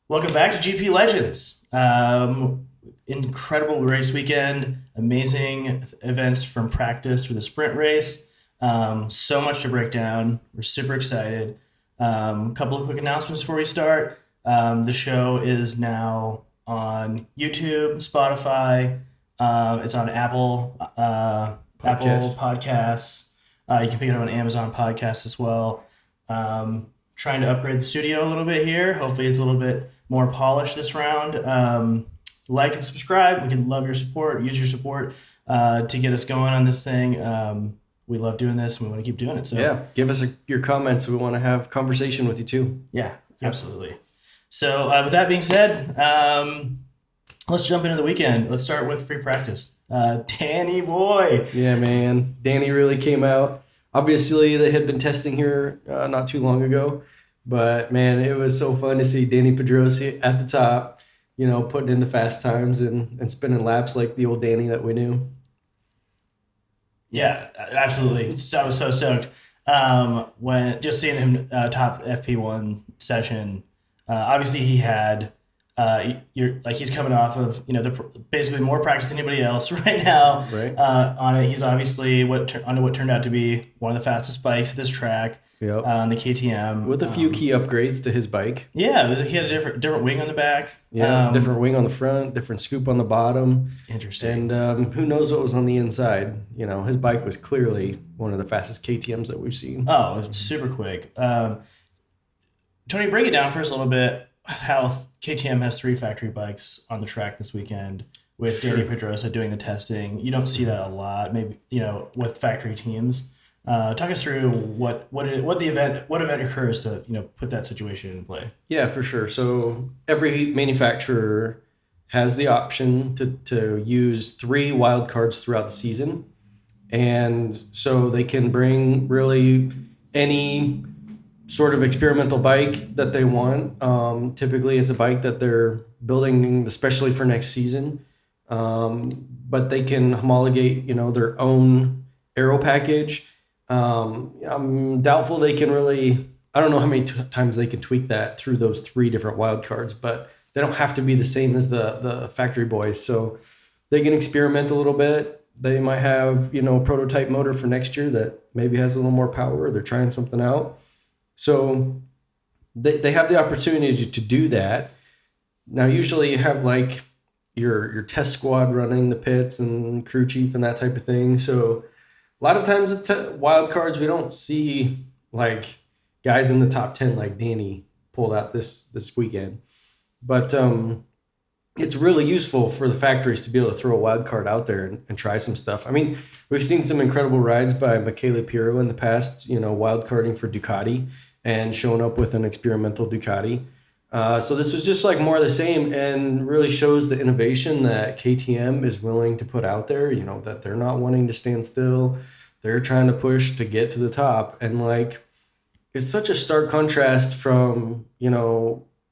Welcome back to GP Legends. Incredible race weekend, amazing events from practice through the sprint race. So much to break down. We're super excited. A couple of quick announcements before we start. The show is now on YouTube, Spotify. It's on Apple Podcast. Podcasts. You can pick it up on Amazon Podcasts as well. Trying to upgrade the studio a little bit here. Hopefully, it's a little bit more polished this round. Like and subscribe. We can love your support. Use your support to get us going on this thing. We love doing this, and we want to keep doing it. So Yeah, give us your comments. We want to have conversation with you too. yeah, absolutely. So with that being said, let's jump into the weekend. Let's start with free practice. Danny boy. Yeah, man. Danny really came out. Obviously, they had been testing here not too long ago, but man, it was so fun to see Danny Pedrosi at the top, putting in the fast times and spinning laps like the old Danny that we knew. Yeah, absolutely. So I was so stoked when just seeing him top FP1 session. Obviously, he had you're like he's coming off of basically more practice than anybody else right now. Right. On it, he's obviously on what turned out to be one of the fastest bikes at this track. Yep. On the KTM With a few key upgrades to his bike. Yeah, he had a different wing on the back. Yeah, different wing on the front, different scoop on the bottom. Interesting. And who knows what was on the inside? His bike was clearly one of the fastest KTMs that we've seen. Oh, it's super quick. Tony, break it down for us a little bit. How KTM has 3 factory bikes on the track this weekend with Sure. Danny Pedrosa doing the testing. You don't see that a lot, maybe with factory teams. Talk us through what event occurs to put that situation in play. Yeah, for sure. So every manufacturer has the option to use 3 wild cards throughout the season. And so they can bring really any sort of experimental bike that they want. Typically, it's a bike that they're building especially for next season. But they can homologate, their own aero package. I'm doubtful they can really. I don't know how many times they can tweak that through those 3 different wild cards, but they don't have to be the same as the factory boys. So they can experiment a little bit. They might have, a prototype motor for next year that maybe has a little more power. They're trying something out. So they have the opportunity to do that. Now, usually you have like your test squad running the pits and crew chief and that type of thing. So a lot of times at wild cards, we don't see like guys in the top 10 like Danny pulled out this weekend. But it's really useful for the factories to be able to throw a wild card out there and try some stuff. I mean, we've seen some incredible rides by Michele Pirro in the past, wild carding for Ducati and showing up with an experimental Ducati. So this was just like more of the same and really shows the innovation that KTM is willing to put out there, that they're not wanting to stand still. They're trying to push to get to the top. And like, it's such a stark contrast from,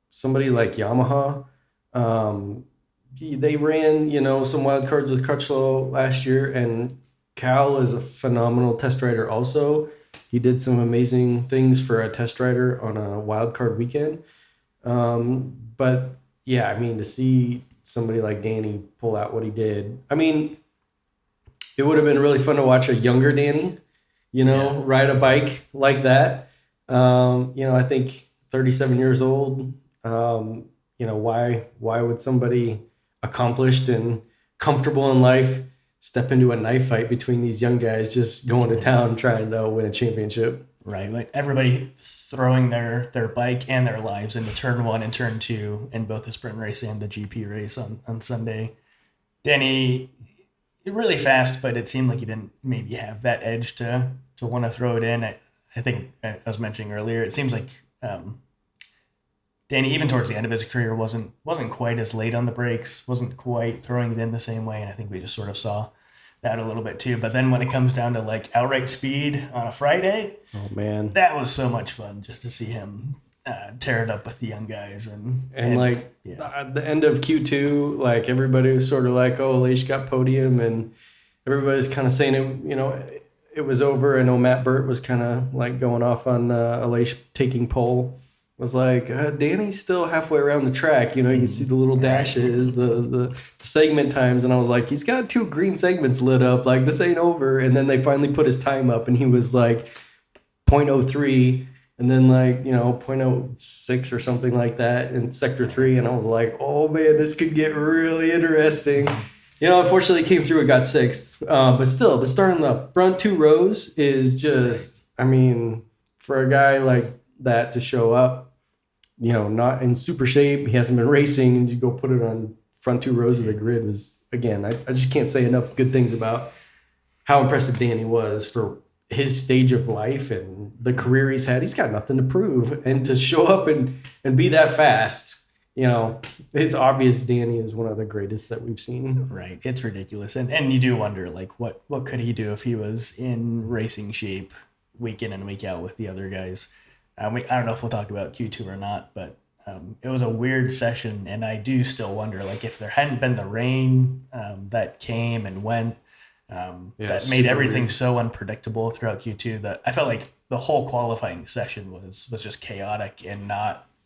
somebody like Yamaha. They ran, some wild cards with Crutchlow last year, and Cal is a phenomenal test rider also. He did some amazing things for a test rider on a wild card weekend. But yeah, I mean, to see somebody like Danny pull out what he did, I mean, it would have been really fun to watch a younger Danny, ride a bike like that. I think 37 years old, why would somebody accomplished and comfortable in life step into a knife fight between these young guys just going to town trying to win a championship? Right, like everybody throwing their bike and their lives into turn 1 and turn 2 in both the sprint race and the GP race on Sunday. Danny, really fast, but it seemed like he didn't maybe have that edge to want to throw it in. I think I was mentioning earlier, it seems like Danny, even towards the end of his career, wasn't quite as late on the brakes, wasn't quite throwing it in the same way, and I think we just sort of saw that a little bit too. But then when it comes down to like outright speed on a Friday, Oh man. that was so much fun just to see him tear it up with the young guys And yeah. at the end of Q2, like everybody was sort of like, oh, Leish got podium, and everybody's kind of saying it was over. I know Matt Burt was kind of like going off on Leish taking pole. was like, Danny's still halfway around the track. You know, you can see the little dashes, the segment times. And I was like, he's got 2 green segments lit up. Like, this ain't over. And then they finally put his time up, and he was like 0.03 and then like, 0.06 or something like that in sector 3. And I was like, oh man, this could get really interesting. Unfortunately, he came through and got 6th. But still, the start on the front 2 rows is just, I mean, for a guy like that to show up, not in super shape, he hasn't been racing, and you go put it on front 2 rows of the grid was, again, I just can't say enough good things about how impressive Danny was for his stage of life and the career he's had. He's got nothing to prove, and to show up and be that fast, it's obvious Danny is one of the greatest that we've seen. Right. It's ridiculous. And you do wonder, like, what could he do if he was in racing shape week in and week out with the other guys? I don't know if we'll talk about Q2 or not, but it was a weird session, and I do still wonder, like, if there hadn't been the rain that came and went, that made everything weird. So unpredictable throughout Q2 that I felt like the whole qualifying session was just chaotic, and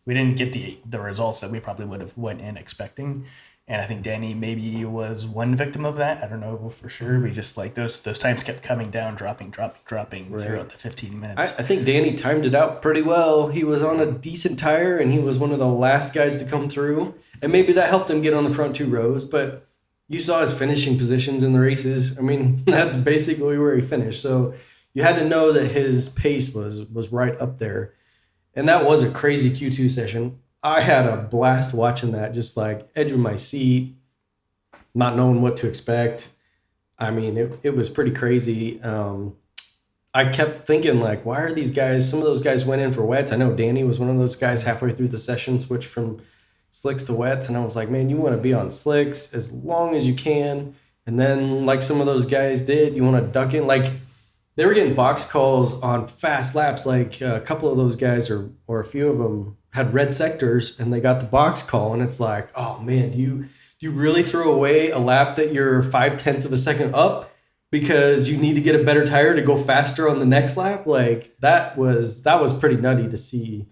we didn't get the results that we probably would have went in expecting. And I think Danny maybe was one victim of that. I don't know for sure. We just, like, those times kept coming down, dropping right. Throughout the 15 minutes. I think Danny timed it out pretty well. He was on a decent tire, and he was one of the last guys to come through. And maybe that helped him get on the front 2 rows. But you saw his finishing positions in the races. I mean, that's basically where he finished. So you had to know that his pace was right up there. And that was a crazy Q2 session. I had a blast watching that, just like edge of my seat, not knowing what to expect. I mean, it was pretty crazy. I kept thinking, like, why are these guys, some of those guys went in for wets. I know Danny was one of those guys halfway through the session, switched from slicks to wets. And I was like, man, you want to be on slicks as long as you can. And then, like some of those guys did, you want to duck in. Like, they were getting box calls on fast laps. Like, a couple of those guys or a few of them had red sectors, and they got the box call, and it's like, oh man, do you really throw away a lap that you're 0.5 of a second up because you need to get a better tire to go faster on the next lap? Like, that was pretty nutty to see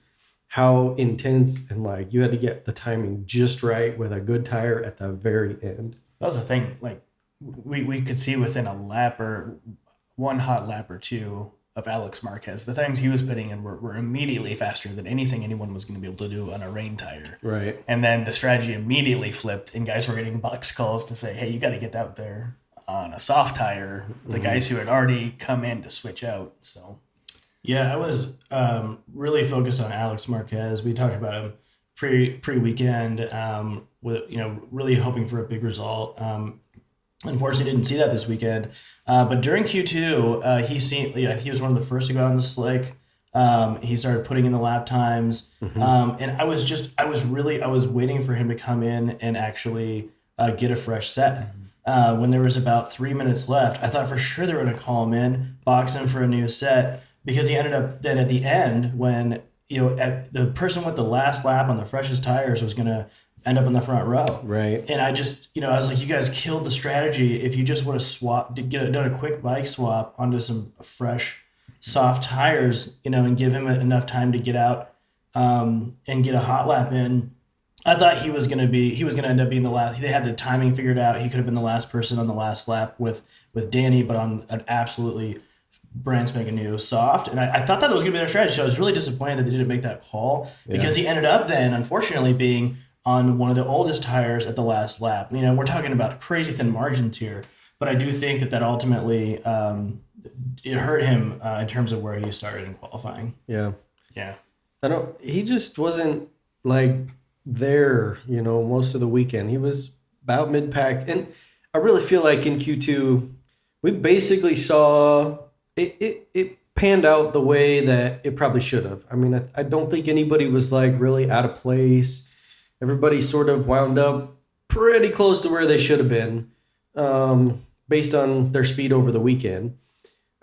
how intense, and like you had to get the timing just right with a good tire at the very end. That was the thing. Like, we could see within a lap or one hot lap or two of Alex Marquez, the times he was putting in were immediately faster than anything anyone was going to be able to do on a rain tire. Right. And then the strategy immediately flipped, and guys were getting box calls to say, hey, you got to get out there on a soft tire. The guys who had already come in to switch out. So, yeah, I was really focused on Alex Marquez. We talked about him pre-weekend, with really hoping for a big result. Unfortunately, didn't see that this weekend. But during Q2, he was one of the first to go out on the slick. He started putting in the lap times, and I was waiting for him to come in and actually get a fresh set. When there was about 3 minutes left, I thought for sure they were going to call him in, box him for a new set, because he ended up then at the end when the person with the last lap on the freshest tires was going to end up in the front row. Right. And I just, I was like, you guys killed the strategy. If you just would have done a quick bike swap onto some fresh, soft tires, and give him enough time to get out and get a hot lap in. I thought he was going to end up being the last. They had the timing figured out. He could have been the last person on the last lap with Danny, but on an absolutely brand spanking new soft. And I thought that was going to be their strategy. So I was really disappointed that they didn't make that call, because he ended up then, unfortunately, being on one of the oldest tires at the last lap. We're talking about crazy thin margins here, but I do think that ultimately it hurt him in terms of where he started in qualifying. Yeah. Yeah. He just wasn't like there, most of the weekend. He was about mid-pack. And I really feel like in Q2, we basically saw it panned out the way that it probably should have. I mean, I don't think anybody was like really out of place. Everybody sort of wound up pretty close to where they should have been, based on their speed over the weekend.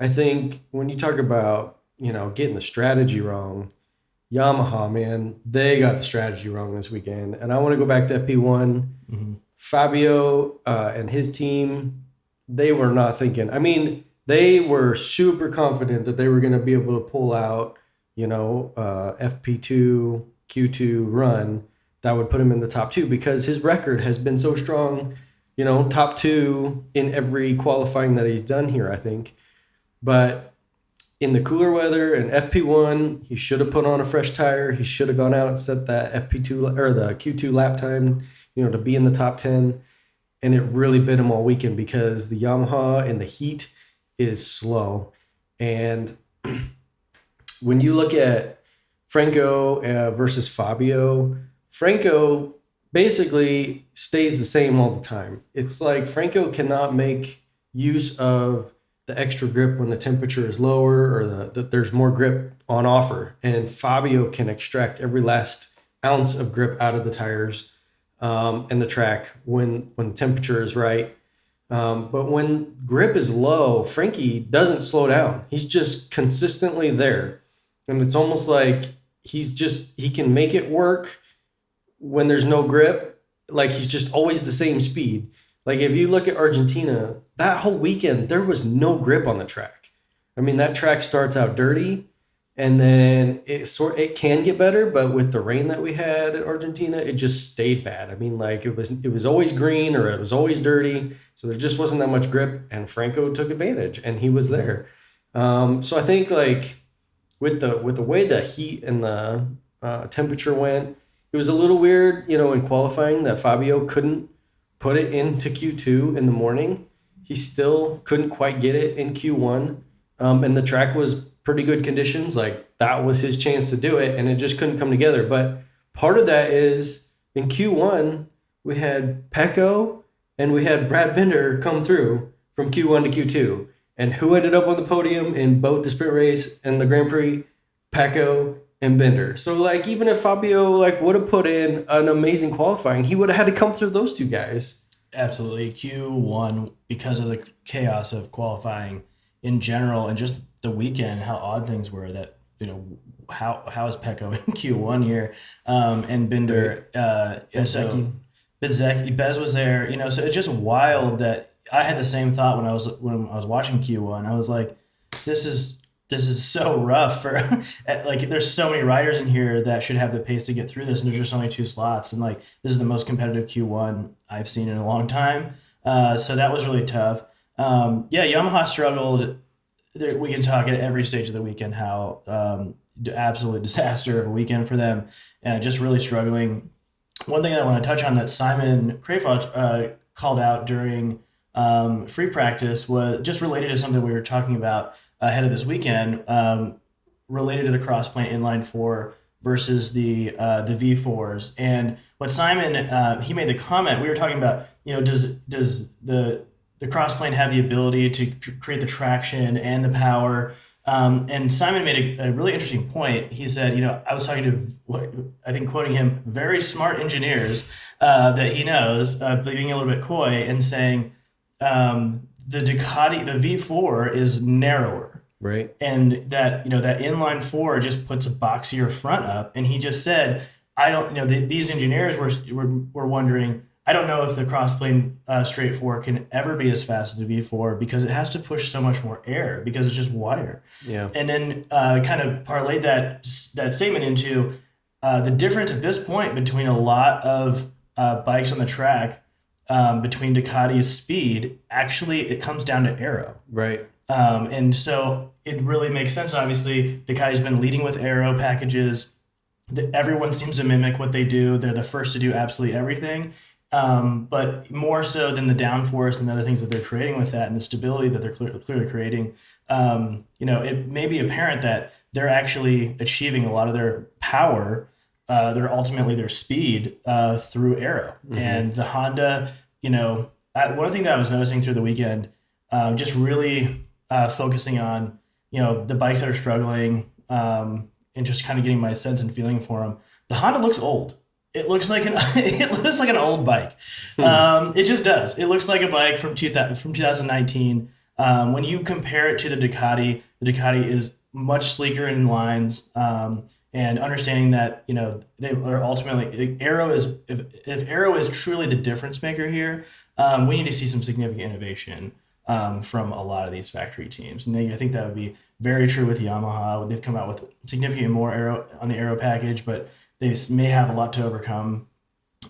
I think when you talk about, getting the strategy wrong, Yamaha, man, they got the strategy wrong this weekend. And I want to go back to FP1. Mm-hmm. Fabio and his team, they were not thinking. I mean, they were super confident that they were going to be able to pull out FP2, Q2 run, that would put him in the top two because his record has been so strong, top two in every qualifying that he's done here, I think. But in the cooler weather and FP1, he should have put on a fresh tire. He should have gone out and set that FP2 or the Q2 lap time, to be in the top 10. And it really bit him all weekend because the Yamaha in the heat is slow. And when you look at Franco versus Fabio, Franco basically stays the same all the time. It's like Franco cannot make use of the extra grip when the temperature is lower or that there's more grip on offer. And Fabio can extract every last ounce of grip out of the tires and the track when the temperature is right. But when grip is low, Frankie doesn't slow down. He's just consistently there. And it's almost like he can make it work when there's no grip. Like he's just always the same speed. Like if you look at Argentina, that whole weekend, there was no grip on the track. I mean, that track starts out dirty and then it can get better, but with the rain that we had at Argentina, it just stayed bad. I mean, like it was always green or it was always dirty. So there just wasn't that much grip, and Franco took advantage and he was there. So I think like with the way the heat and the temperature went, it was a little weird, in qualifying that Fabio couldn't put it into Q2 in the morning. He still couldn't quite get it in Q1. And the track was pretty good conditions. Like that was his chance to do it and it just couldn't come together. But part of that is in Q1, we had Pecco and we had Brad Binder come through from Q1 to Q2. And who ended up on the podium in both the sprint race and the Grand Prix? Pecco and Binder. So like even if Fabio would have put in an amazing qualifying, he would have had to come through those two guys. Absolutely. Q1, because of the chaos of qualifying in general and just the weekend, how odd things were that, how is Pecco in Q1 here? And Binder, and so Bez was there, so it's just wild that I had the same thought when I was watching Q1. I was like, this is so rough for there's so many riders in here that should have the pace to get through this, and there's just only 2 slots, and this is the most competitive Q1 I've seen in a long time. So that was really tough. Yamaha struggled. We can talk at every stage of the weekend how absolute disaster of a weekend for them, and just really struggling. One thing I want to touch on that Simon Crayford called out during free practice was just related to something we were talking about ahead of this weekend, related to the cross-plane inline 4 versus the V4s. And what Simon, he made the comment, we were talking about, does the cross-plane have the ability to create the traction and the power? And Simon made a really interesting point. He said, I was talking to, I think quoting him, very smart engineers that he knows, being a little bit coy and saying, the Ducati, the V4 is narrower. Right. And that, that inline 4 just puts a boxier front up. And he just said, I don't, these engineers were wondering, I don't know if the crossplane straight 4 can ever be as fast as the V4 because it has to push so much more air because it's just wider. Yeah. And then kind of parlayed that statement into the difference at this point between a lot of bikes on the track, between Ducati's speed, actually it comes down to aero. Right. And so it really makes sense. Obviously, Ducati's been leading with aero packages. Everyone seems to mimic what they do. They're the first to do absolutely everything. But more so than the downforce and the other things that they're creating with that and the stability that they're clearly creating, it may be apparent that they're actually achieving a lot of their power, ultimately their speed through aero. Mm-hmm. And the Honda, one thing that I was noticing through the weekend, just really focusing on, the bikes that are struggling and just kind of getting my sense and feeling for them. The Honda looks old. It looks like an old bike. It just does. It looks like a bike from 2019. When you compare it to the Ducati is much sleeker in lines. And understanding that they are ultimately aero is if aero is truly the difference maker here, we need to see some significant innovation from a lot of these factory teams. And I think that would be very true with Yamaha. They've come out with significantly more aero on the aero package, but they may have a lot to overcome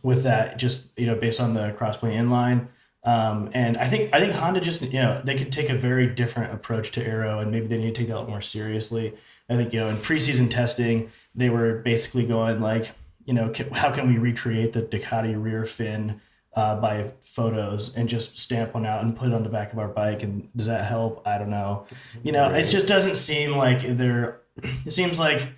with that, just based on the crossplane inline. And I think Honda just they could take a very different approach to aero, and maybe they need to take that a lot more seriously. I think in preseason testing they were basically going like, how can we recreate the Ducati rear fin by photos and just stamp one out and put it on the back of our bike, and does that help? I don't know. It just doesn't seem like it seems like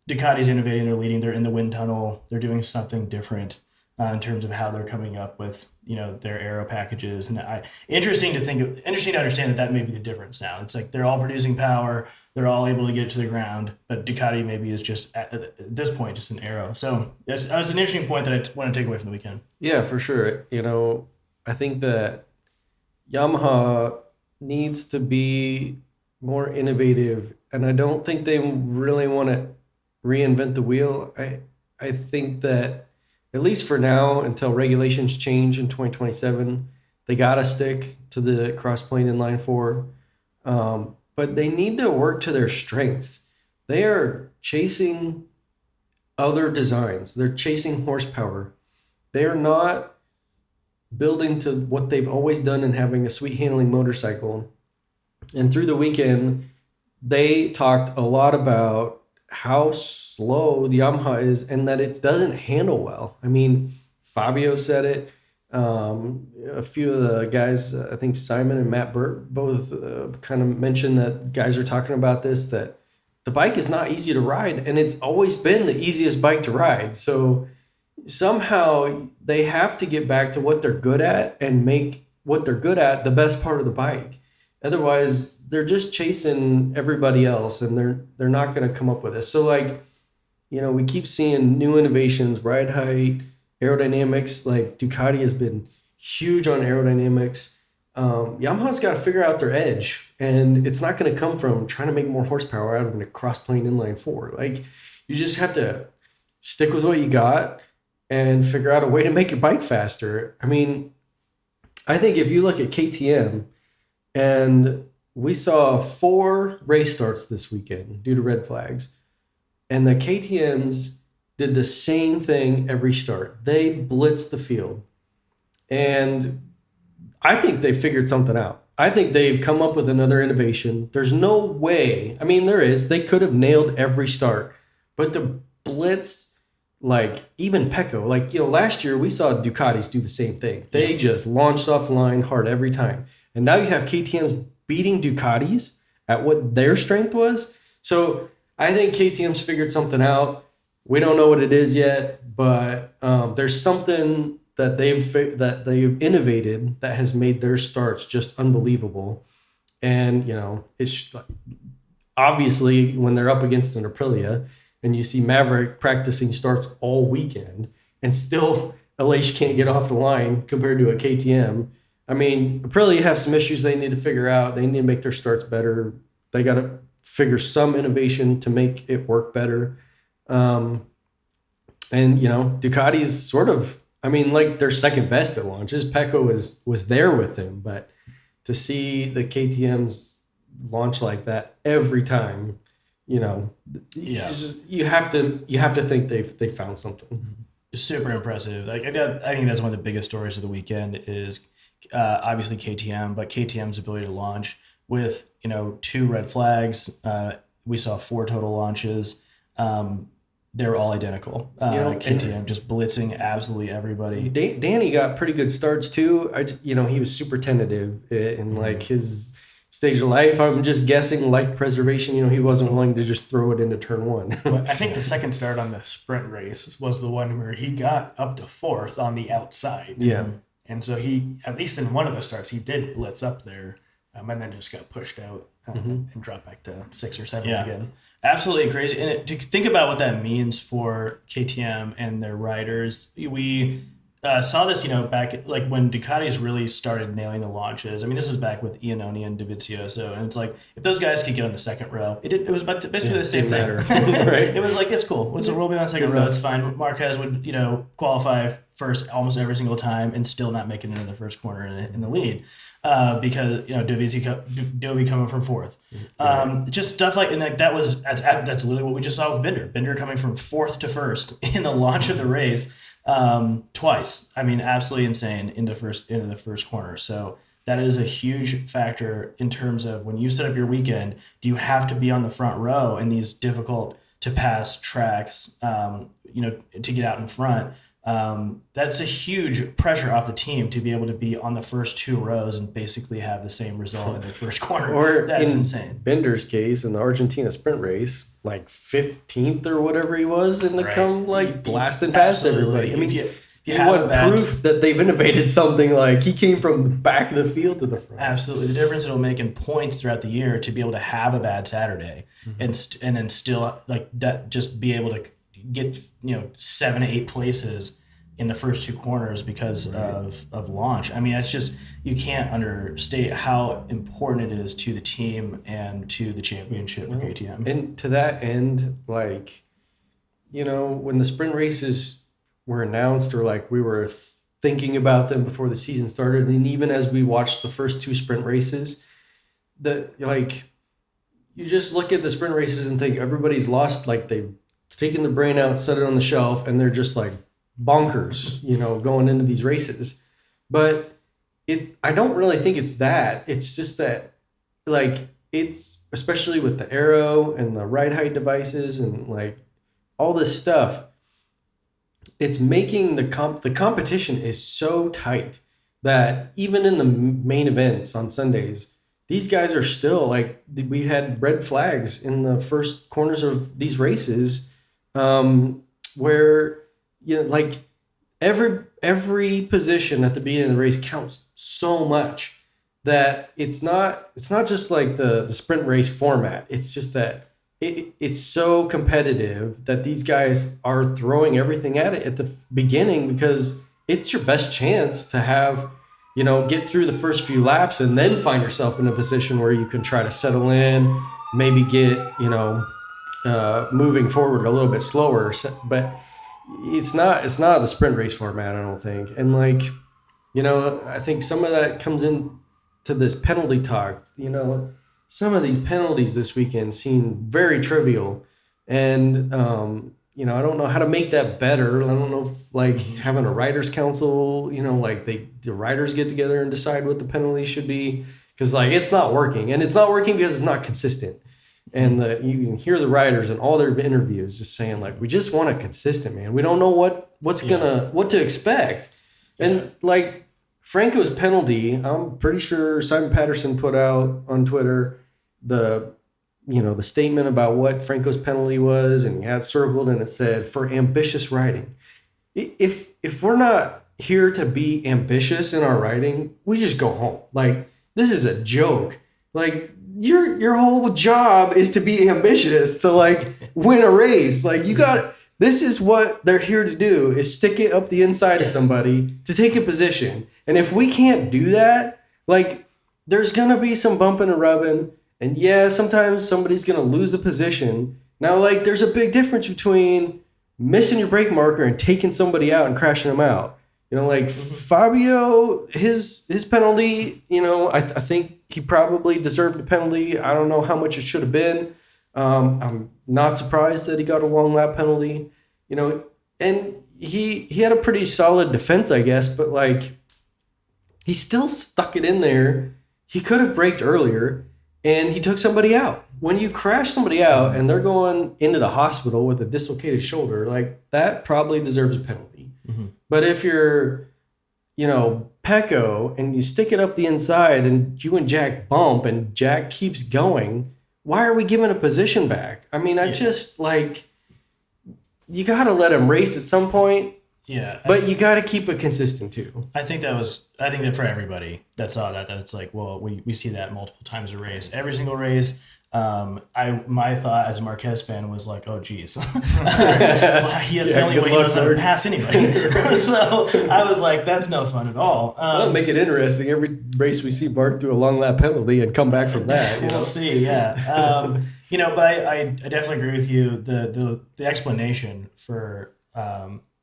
Ducati's innovating, they're leading, they're in the wind tunnel, they're doing something different in terms of how they're coming up with their aero packages. And interesting to understand that may be the difference now. It's like they're all producing power, they're all able to get it to the ground, but Ducati maybe is just at this point just an aero. So that was an interesting point that I want to take away from the weekend. Yeah, for sure. I think that Yamaha needs to be more innovative, and I don't think they really want to reinvent the wheel. I think that at least for now, until regulations change in 2027, they got to stick to the crossplane inline four. But they need to work to their strengths. They are chasing other designs. They're chasing horsepower. They are not building to what they've always done and having a sweet handling motorcycle. And through the weekend, they talked a lot about how slow the Yamaha is and that it doesn't handle well. I mean, Fabio said it. A few of the guys, I think Simon and Matt Burt, both kind of mentioned that guys are talking about this, that the bike is not easy to ride, and it's always been the easiest bike to ride. So somehow they have to get back to what they're good at and make what they're good at the best part of the bike. Otherwise, they're just chasing everybody else, and they're not going to come up with this. So, we keep seeing new innovations, ride height, aerodynamics. Like Ducati has been huge on aerodynamics. Yamaha's got to figure out their edge, and it's not going to come from trying to make more horsepower out of a cross-plane inline four. Like, you just have to stick with what you got and figure out a way to make your bike faster. I mean, I think if you look at KTM, and we saw 4 race starts this weekend due to red flags. And the KTMs did the same thing every start. They blitzed the field. And I think they figured something out. I think they've come up with another innovation. There's no way. I mean, there is. They could have nailed every start. But the blitz, even Pecco, last year we saw Ducatis do the same thing. They just launched off the line hard every time. And now you have KTM's beating Ducatis at what their strength was. So I think KTM's figured something out. We don't know what it is yet, but there's something that they've innovated that has made their starts just unbelievable. And it's obviously when they're up against an Aprilia, and you see Maverick practicing starts all weekend, and still Aleix can't get off the line compared to a KTM. I mean, Aprilia have some issues they need to figure out. They need to make their starts better. They got to figure some innovation to make it work better. And Ducati's sort of, they're second best at launches. Pecco was there with them, but to see the KTMs launch like that every time, you have to think they found something. Super impressive. I think that's one of the biggest stories of the weekend is obviously KTM, but KTM's ability to launch with 2 red flags. We saw 4 total launches. They were all identical. KTM just blitzing absolutely everybody. Danny got pretty good starts too. He was super tentative in his stage of life. I'm just guessing life preservation. He wasn't willing to just throw it into turn 1. Well, I think the second start on the sprint race was the one where he got up to 4th on the outside. Yeah. And so he, at least in one of the starts, he did blitz up there, and then just got pushed out and dropped back to 6th or 7th again. Absolutely crazy. And to think about what that means for KTM and their riders, we saw this, back like when Ducatis really started nailing the launches. I mean, this was back with Iannone and Dovizioso, and it's like if those guys could get on the second row, it was basically the same thing. Right? It was like it's cool. We'll be on the second row. It's fine. Marquez would qualify first almost every single time and still not make it into the first corner in the lead because Dovi coming from fourth. Just stuff like and like that's literally what we just saw with Binder. Binder coming from fourth to first in the launch of the race. Twice. I mean, absolutely insane into the first corner. So that is a huge factor in terms of when you set up your weekend, do you have to be on the front row in these difficult to pass tracks, to get out in front? That's a huge pressure off the team to be able to be on the first two rows and basically have the same result in the first corner. Or that's in insane. Bender's case, in the Argentina sprint race, like 15th or whatever he was, and to come like blasting past everybody. I mean, what proof that they've innovated something like he came from the back of the field to the front. Absolutely, the difference it'll make in points throughout the year to be able to have a bad Saturday and then still like that, just be able to get 7 to 8 places in the first two corners because of launch. I mean, it's just you can't understate how important it is to the team and to the championship for KTM. And to that end, like when the sprint races were announced or like we were thinking about them before the season started, and even as we watched the first two sprint races, you just look at the sprint races and think everybody's lost, like they've taken the brain out, set it on the shelf, and they're just like bonkers, going into these races. But I don't really think it's that. It's just that, like, it's especially with the aero and the ride height devices and like all this stuff, it's making the competition is so tight that even in the main events on Sundays, these guys are still like, we had red flags in the first corners of these races, where like every position at the beginning of the race counts so much that it's not just like the sprint race format. It's just that it's so competitive that these guys are throwing everything at it at the beginning because it's your best chance to have, get through the first few laps and then find yourself in a position where you can try to settle in, maybe get, moving forward a little bit slower. But it's not the sprint race format, I don't think. And like, I think some of that comes in to this penalty talk. Some of these penalties this weekend seem very trivial, and I don't know how to make that better. I don't know if like having a writers' council, like the writers get together and decide what the penalty should be, because like it's not working, and it's not working because it's not consistent. And you can hear the writers in all their interviews just saying like, we just want a consistent, man. We don't know what to expect, and like. Franco's penalty, I'm pretty sure Simon Patterson put out on Twitter the statement about what Franco's penalty was, and he had circled and it said for ambitious riding. If we're not here to be ambitious in our riding, we just go home. Like, this is a joke. Like, your whole job is to be ambitious, to like win a race. Like, this is what they're here to do, is stick it up the inside of somebody to take a position. And if we can't do that, like, there's going to be some bumping and rubbing. And yeah, sometimes somebody's going to lose a position. Now, like, there's a big difference between missing your brake marker and taking somebody out and crashing them out. Like Fabio, his penalty, I think he probably deserved a penalty. I don't know how much it should have been. I'm not surprised that he got a long lap penalty, and he had a pretty solid defense, I guess, but like he still stuck it in there. He could have braked earlier, and he took somebody out. When you crash somebody out and they're going into the hospital with a dislocated shoulder, like that probably deserves a penalty. Mm-hmm. But if you're, Pecco and you stick it up the inside and you and Jack bump and Jack keeps going, why are we giving a position back? I mean, I just like, you got to let him race at some point. Yeah. But you got to keep it consistent too. I think that for everybody that saw that's like, well, we see that multiple times a race, every single race. My thought as a Marquez fan was like, oh geez, well, he has the only way he knows how to pass anyway. So I was like, that's no fun at all. Well, make it interesting. Every race we see Bart do a long lap penalty and come back from that. We'll see. Yeah. But I definitely agree with you. The explanation for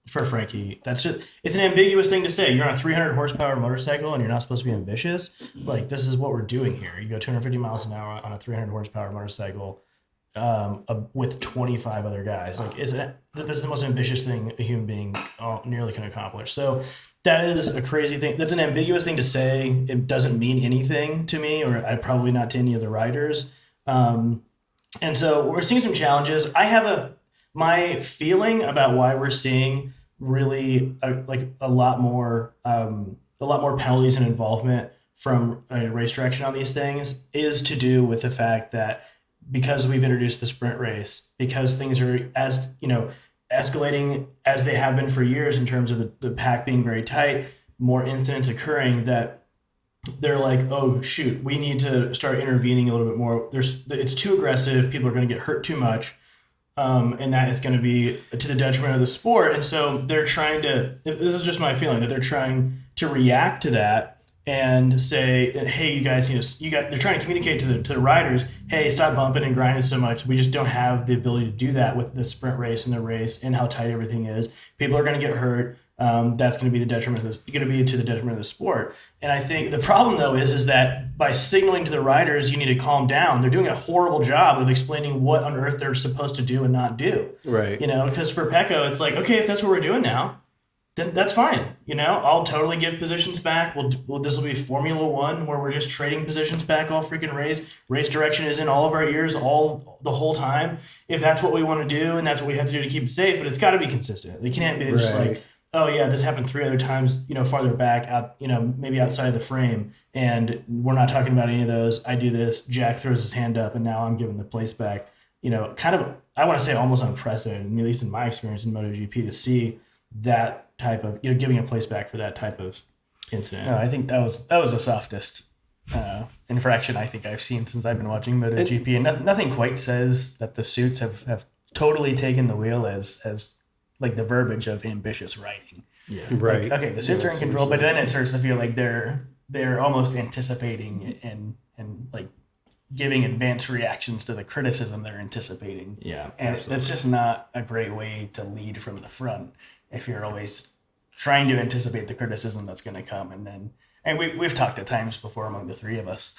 Frankie, it's an ambiguous thing to say. You're on a 300 horsepower motorcycle and you're not supposed to be ambitious. Like, this is what we're doing here. You go 250 miles an hour on a 300 horsepower motorcycle with 25 other guys. Like, this is the most ambitious thing a human being nearly can accomplish. So that is a crazy thing. That's an ambiguous thing to say. It doesn't mean anything to me, or probably not to any of the riders. And so we're seeing some challenges. I have my feeling about why we're seeing really a lot more penalties and involvement from a race direction on these things is to do with the fact that because we've introduced the sprint race, because things are escalating as they have been for years in terms of the pack being very tight, more incidents occurring, that they're like, oh shoot, we need to start intervening a little bit more. It's too aggressive. People are going to get hurt too much. And that is going to be to the detriment of the sport. And so they're trying to, this is just my feeling, that they're trying to react to that and say, hey, you guys, they're trying to communicate to the riders, hey, stop bumping and grinding so much. We just don't have the ability to do that with the sprint race and the race and how tight everything is. People are going to get hurt. That's going to be to the detriment of the sport. And I think the problem though is that by signaling to the riders you need to calm down, they're doing a horrible job of explaining what on earth they're supposed to do and not do. Right. Because for Pecco, it's like, okay, if that's what we're doing now, then that's fine. I'll totally give positions back. This will be Formula One where we're just trading positions back all freaking race. Race direction is in all of our ears the whole time. If that's what we want to do and that's what we have to do to keep it safe, but it's got to be consistent. It can't be just like, oh yeah, this happened 3 other times, farther back out, maybe outside of the frame, and we're not talking about any of those. I do this, Jack throws his hand up, and now I'm giving the place back. Kind of, I want to say almost unprecedented, at least in my experience in MotoGP, to see that type of, giving a place back for that type of incident. No, I think that was the softest infraction I think I've seen since I've been watching MotoGP, and nothing quite says that the suits have totally taken the wheel as like the verbiage of ambitious riding. Yeah. Right. Like, okay, the suits are in control, but then it starts to feel like they're almost anticipating and like giving advanced reactions to the criticism they're anticipating. Yeah. And absolutely. it's just not a great way to lead from the front if you're always trying to anticipate the criticism that's going to come. And we've talked at times before among the three of us,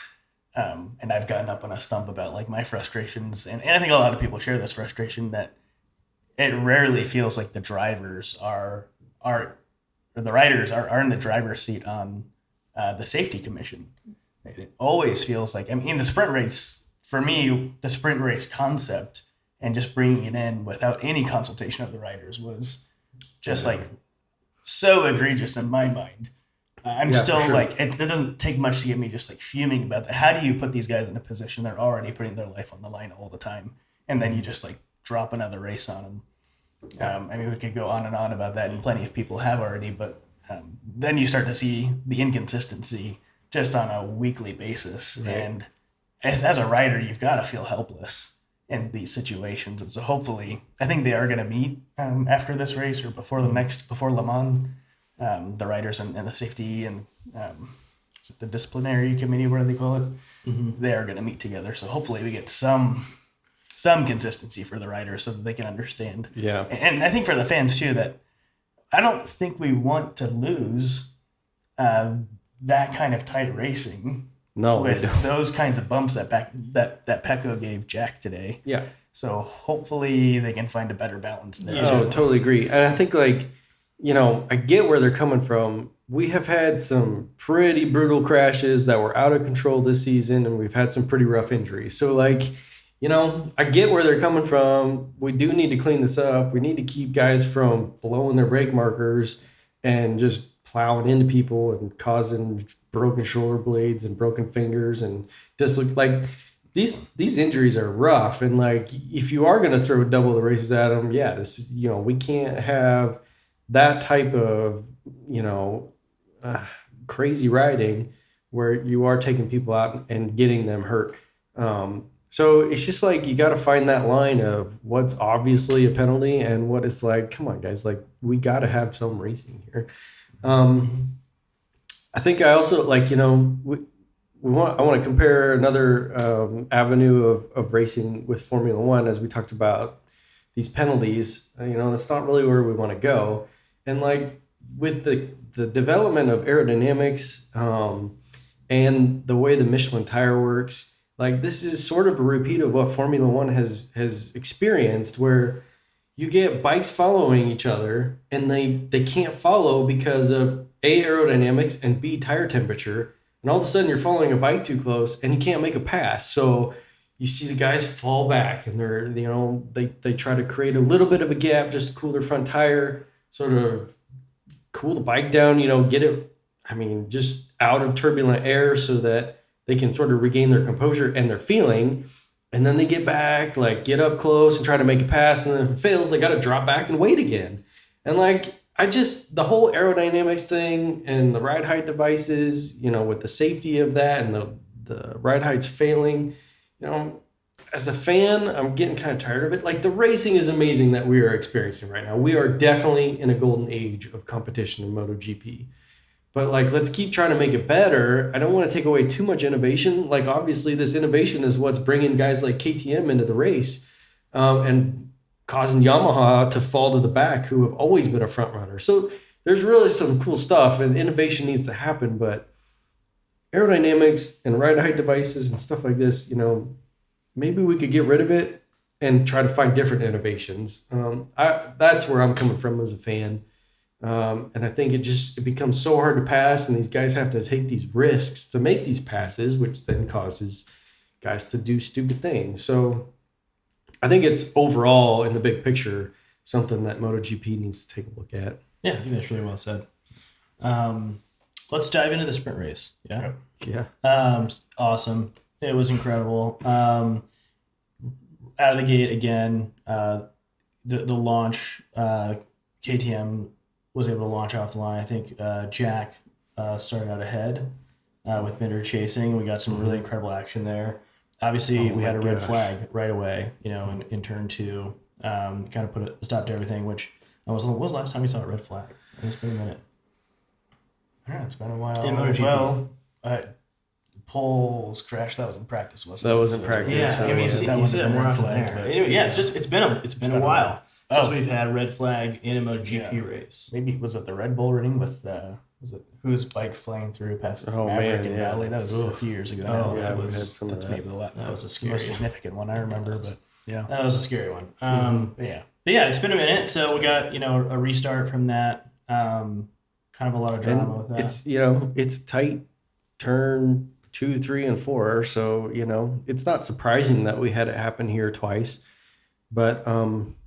and I've gotten up on a stump about like my frustrations, and I think a lot of people share this frustration that it rarely feels like the drivers or the riders are in the driver's seat on the safety commission. It always feels like, the sprint race, for me, the sprint race concept and just bringing it in without any consultation of the riders was just like so egregious in my mind. I'm still for sure. like, it doesn't take much to get me just like fuming about that. How do you put these guys in a position they're already putting their life on the line all the time, and then you just like drop another race on them? We could go on and on about that, and plenty of people have already, but then you start to see the inconsistency just on a weekly basis. Right. And as a rider, you've got to feel helpless in these situations. And so hopefully, I think they are going to meet after this race or before Le Mans, the riders and the safety and is it the disciplinary committee, what do they call it? Mm-hmm. They are going to meet together. So hopefully we get some consistency for the riders so that they can understand. Yeah. And I think for the fans too, that I don't think we want to lose that kind of tight racing. No, with those kinds of bumps that Pecco gave Jack today. Yeah. So hopefully they can find a better balance there. Oh, totally agree. And I think I get where they're coming from. We have had some pretty brutal crashes that were out of control this season, and we've had some pretty rough injuries. So I get where they're coming from. We do need to clean this up. We need to keep guys from blowing their brake markers and just plowing into people and causing broken shoulder blades and broken fingers, and just look like these injuries are rough. And if you are going to throw double the races at them, we can't have that type of, you know, crazy riding where you are taking people out and getting them hurt. So it's just like you got to find that line of what's obviously a penalty and what is like, come on, guys, like we got to have some racing here. I think I also like, you know, I want to compare another avenue of racing with Formula One, as we talked about these penalties. You know, that's not really where we want to go. And like with the development of aerodynamics and the way the Michelin tire works, like this is sort of a repeat of what Formula One has experienced, where you get bikes following each other and they can't follow because of A, aerodynamics, and B, tire temperature. And all of a sudden you're following a bike too close and you can't make a pass. So you see the guys fall back and they're, you know, they try to create a little bit of a gap just to cool their front tire, sort of cool the bike down, you know, get it, I mean, just out of turbulent air so that they can sort of regain their composure and their feeling. And then they get back, like get up close and try to make a pass. And then if it fails, they got to drop back and wait again. And like, the whole aerodynamics thing and the ride height devices, you know, with the safety of that and the ride heights failing, you know, as a fan, I'm getting kind of tired of it. Like the racing is amazing that we are experiencing right now. We are definitely in a golden age of competition in MotoGP. But like, let's keep trying to make it better. I don't want to take away too much innovation. Like obviously this innovation is what's bringing guys like KTM into the race and causing Yamaha to fall to the back, who have always been a front runner. So there's really some cool stuff and innovation needs to happen, but aerodynamics and ride height devices and stuff like this, you know, maybe we could get rid of it and try to find different innovations. That's where I'm coming from as a fan. And I think it becomes so hard to pass, and these guys have to take these risks to make these passes, which then causes guys to do stupid things. So I think it's overall, in the big picture, something that MotoGP needs to take a look at. Yeah, I think that's really well said. Let's dive into the sprint race. Yeah. Yeah. Awesome. It was incredible. Out of the gate again, the launch, KTM was able to launch off the line. I think Jack started out ahead with Binder chasing. We got some really incredible action there. Obviously, we had a red flag right away, you know, in turn two. Kind of stopped everything, which when was the last time we saw a red flag? It's been a minute. Yeah, it's been a while. In MotoGP. Well, Pole's crash, that was in practice, wasn't it? That was in practice. Yeah, I mean, you see it more often there. Anyway, yeah, it's been a while since we've had a red flag in a MotoGP race. Maybe was it the Red Bull ring with was it whose bike flying through past Maverick and Valley? That was a few years ago. That was a scary, most significant one I remember. But yeah, that was a scary one. But yeah, it's been a minute, so we got a restart from that. Kind of a lot of drama with that. It's it's tight turn 2, 3, and 4, so it's not surprising that we had it happen here twice. But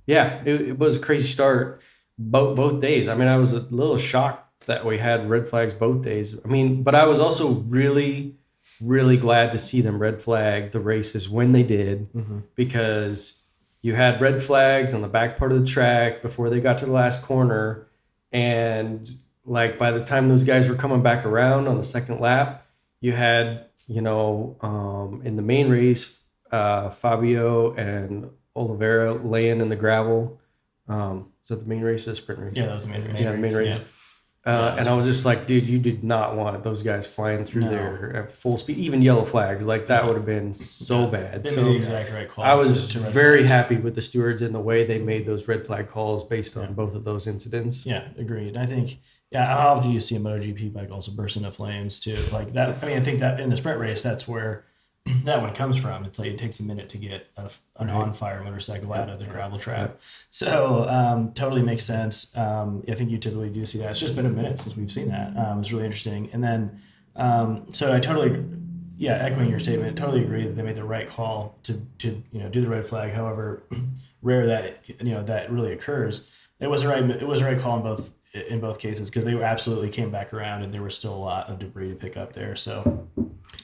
it was a crazy start both days. I mean, I was a little shocked that we had red flags both days. I mean, but I was also really, really glad to see them red flag the races when they did, because you had red flags on the back part of the track before they got to the last corner, and like by the time those guys were coming back around on the second lap, you had in the main race, Fabio and Oliveira laying in the gravel. Is that the main race or the sprint race? Yeah, that was the main race. Yeah, the main race. Yeah. And I was just like, dude, you did not want those guys flying through there at full speed, even yellow flags. Like that would have been so bad. They made the exact right call. I was very happy with the stewards and the way they made those red flag calls based on both of those incidents. Yeah, agreed. I think, how often do you see a MotoGP bike also burst into flames too? Like that. I mean, I think that in the sprint race, that's where that one comes from. It's like it takes a minute to get an on-fire motorcycle out of the gravel trap. So totally makes sense. I think you typically do see that. It's just been a minute since we've seen that. It's really interesting. And then, so I totally, echoing your statement, totally agree that they made the right call to do the red flag. However rare that that really occurs, it was the right call in both cases, because they absolutely came back around and there was still a lot of debris to pick up there. So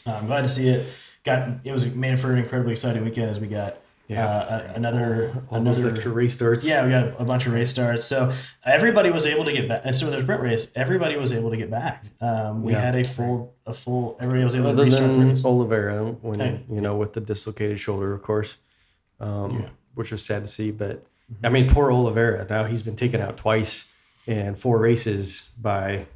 I'm glad to see it. It made it for an incredibly exciting weekend, as we got Another extra race starts. Yeah, we got a bunch of race starts. So everybody was able to get back. And so the sprint race, everybody was able to get back. We had a full. Everybody was able to restart the race. Oliveira, with the dislocated shoulder, of course, which was sad to see. But I mean, poor Oliveira. Now he's been taken out twice in 4 races by,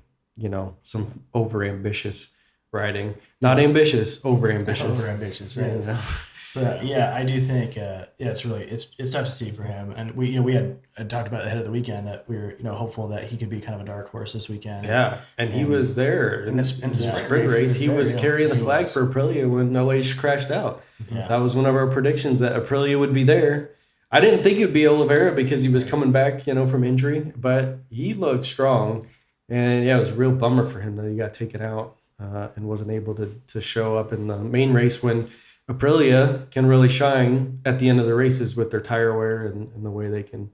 some overambitious riding. Not ambitious, overambitious. Overambitious, right? Yeah. So yeah, I do think it's really it's tough to see for him, and we had talked about ahead of the weekend that we were hopeful that he could be kind of a dark horse this weekend. Yeah, and he was there in the sprint race. He was there, carrying the flag for Aprilia when LH crashed out. Yeah. That was one of our predictions that Aprilia would be there. I didn't think it'd be Oliveira because he was coming back, from injury, but he looked strong, and yeah, it was a real bummer for him that he got taken out and wasn't able to show up in the main race when Aprilia can really shine at the end of the races with their tire wear and the way they can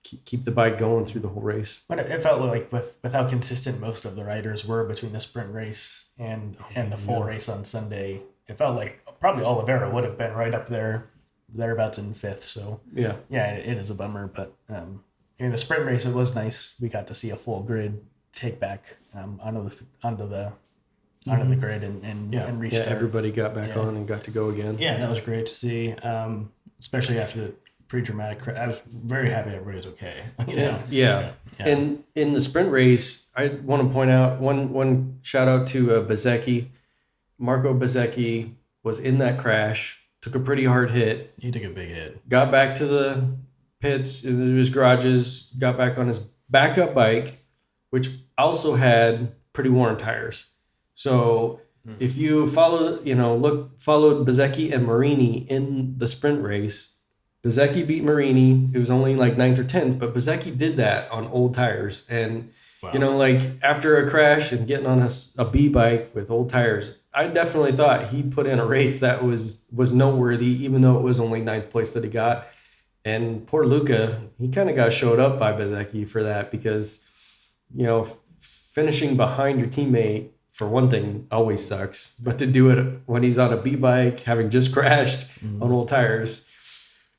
keep the bike going through the whole race. But it felt like with how consistent most of the riders were between the sprint race and the full race on Sunday, it felt like probably Oliveira would have been right up there, thereabouts in 5th. So yeah, it is a bummer. But in the sprint race, it was nice. We got to see a full grid take back onto the grid and restart. Yeah, everybody got back on and got to go again. Yeah, that was great to see, especially after the pretty dramatic crash. I was very happy everybody was okay. Yeah. And in the sprint race, I want to point out one shout out to Bezzecchi. Marco Bezzecchi was in that crash, took a pretty hard hit. He took a big hit. Got back to the pits, his garages, got back on his backup bike, which also had pretty worn tires. So if you followed Bezzecchi and Marini in the sprint race, Bezzecchi beat Marini. It was only like 9th or 10th, but Bezzecchi did that on old tires. And, after a crash and getting on a B bike with old tires, I definitely thought he put in a race that was noteworthy, even though it was only 9th place that he got. And poor Luca, he kind of got showed up by Bezzecchi for that because, finishing behind your teammate, for one thing, always sucks. But to do it when he's on a B bike, having just crashed on old tires,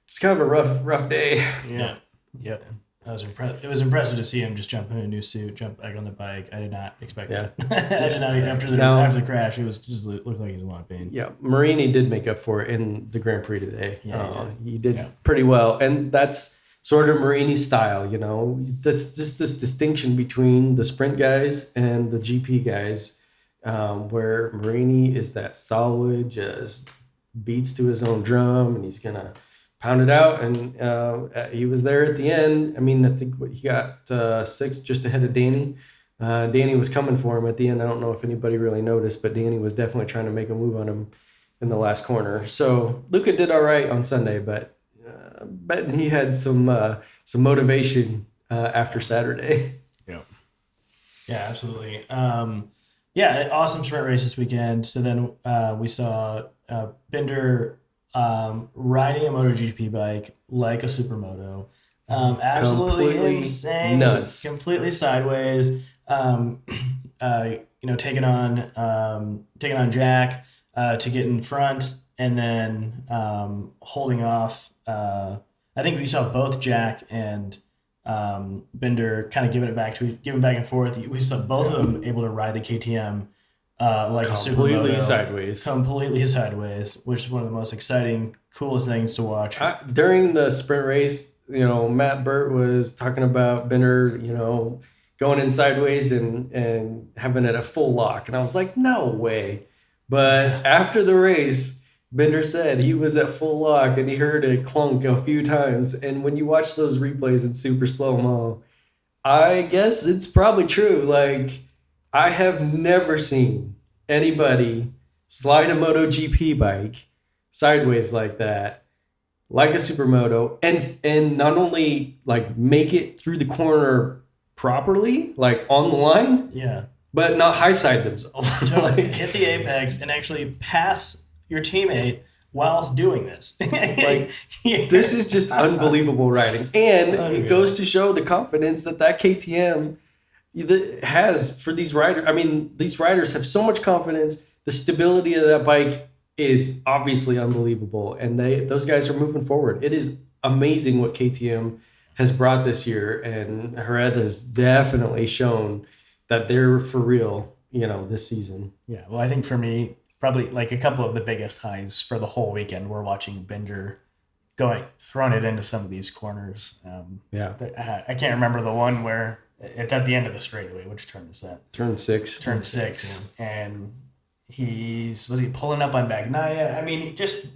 it's kind of a rough day. Yeah. Yep. It was impressive to see him just jump in a new suit, jump back on the bike. I did not expect that. I did not after the crash. It was just looked like he was in a lot of pain. Yeah, Marini did make up for it in the Grand Prix today. Yeah, he did pretty well, and that's sort of Marini's style. That's just this distinction between the sprint guys and the GP guys. Where Marini is that solid, just beats to his own drum, and he's gonna pound it out. And he was there at the end. I mean, I think he got 6th, just ahead of Danny. Danny was coming for him at the end. I don't know if anybody really noticed, but Danny was definitely trying to make a move on him in the last corner. So Luca did all right on Sunday, but betting he had some motivation after Saturday. Yeah, absolutely. Awesome sprint race this weekend. So then we saw Binder riding a MotoGP bike like a supermoto. Absolutely completely insane. Nuts. Completely sideways. Taking on Jack to get in front and then holding off. I think we saw both Jack and Binder kind of giving back and forth. We saw both of them able to ride the KTM like a supermoto. Completely sideways, which is one of the most exciting, coolest things to watch. During the sprint race, Matt Burt was talking about Binder, going in sideways and having it a full lock. And I was like, no way. But after the race, Binder said he was at full lock and he heard it clunk a few times. And when you watch those replays in super slow-mo, I guess it's probably true. Like, I have never seen anybody slide a MotoGP bike sideways like that, like a supermoto, and not only like make it through the corner properly, like on the line, but not high side themselves. Totally. Hit the apex and actually pass your teammate while doing this. This is just unbelievable riding. And it goes to show the confidence that KTM has for these riders. I mean, these riders have so much confidence. The stability of that bike is obviously unbelievable, and those guys are moving forward. It is amazing what KTM has brought this year, and Jerez has definitely shown that they're for real, this season. Yeah, well, I think for me, probably like a couple of the biggest highs for the whole weekend were watching Binder throwing it into some of these corners. Yeah. I can't remember the one where it's at the end of the straightaway. Which turn is that? Turn 6. Turn 6. Yeah. And was he pulling up on Bagnaia? I mean, he just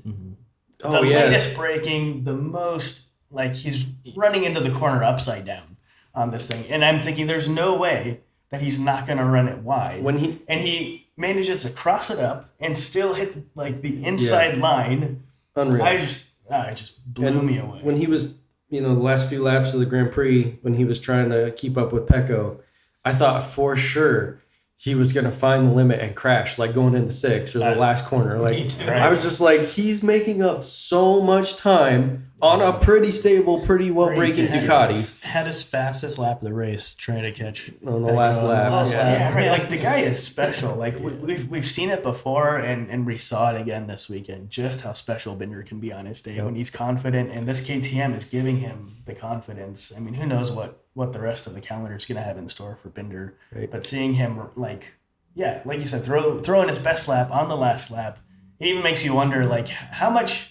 latest braking, the most, like, he's running into the corner upside down on this thing. And I'm thinking there's no way that he's not going to run it wide. And he manages to cross it up and still hit like the inside line. Unreal. It just blew me away. When he was, the last few laps of the Grand Prix, when he was trying to keep up with Pecco, I thought for sure he was going to find the limit and crash, like going into 6 or the last corner. Like, I was just like, he's making up so much time on a pretty stable, pretty well-braking Ducati. Had his fastest lap of the race trying to catch on the last lap. Yeah, right. Like, the guy is special. Like, we've seen it before, and we saw it again this weekend, just how special Binder can be on his day when he's confident, and this KTM is giving him the confidence. I mean, who knows what the rest of the calendar is going to have in store for Binder. Right. But seeing him, like you said, throwing his best lap on the last lap, it even makes you wonder, like, how much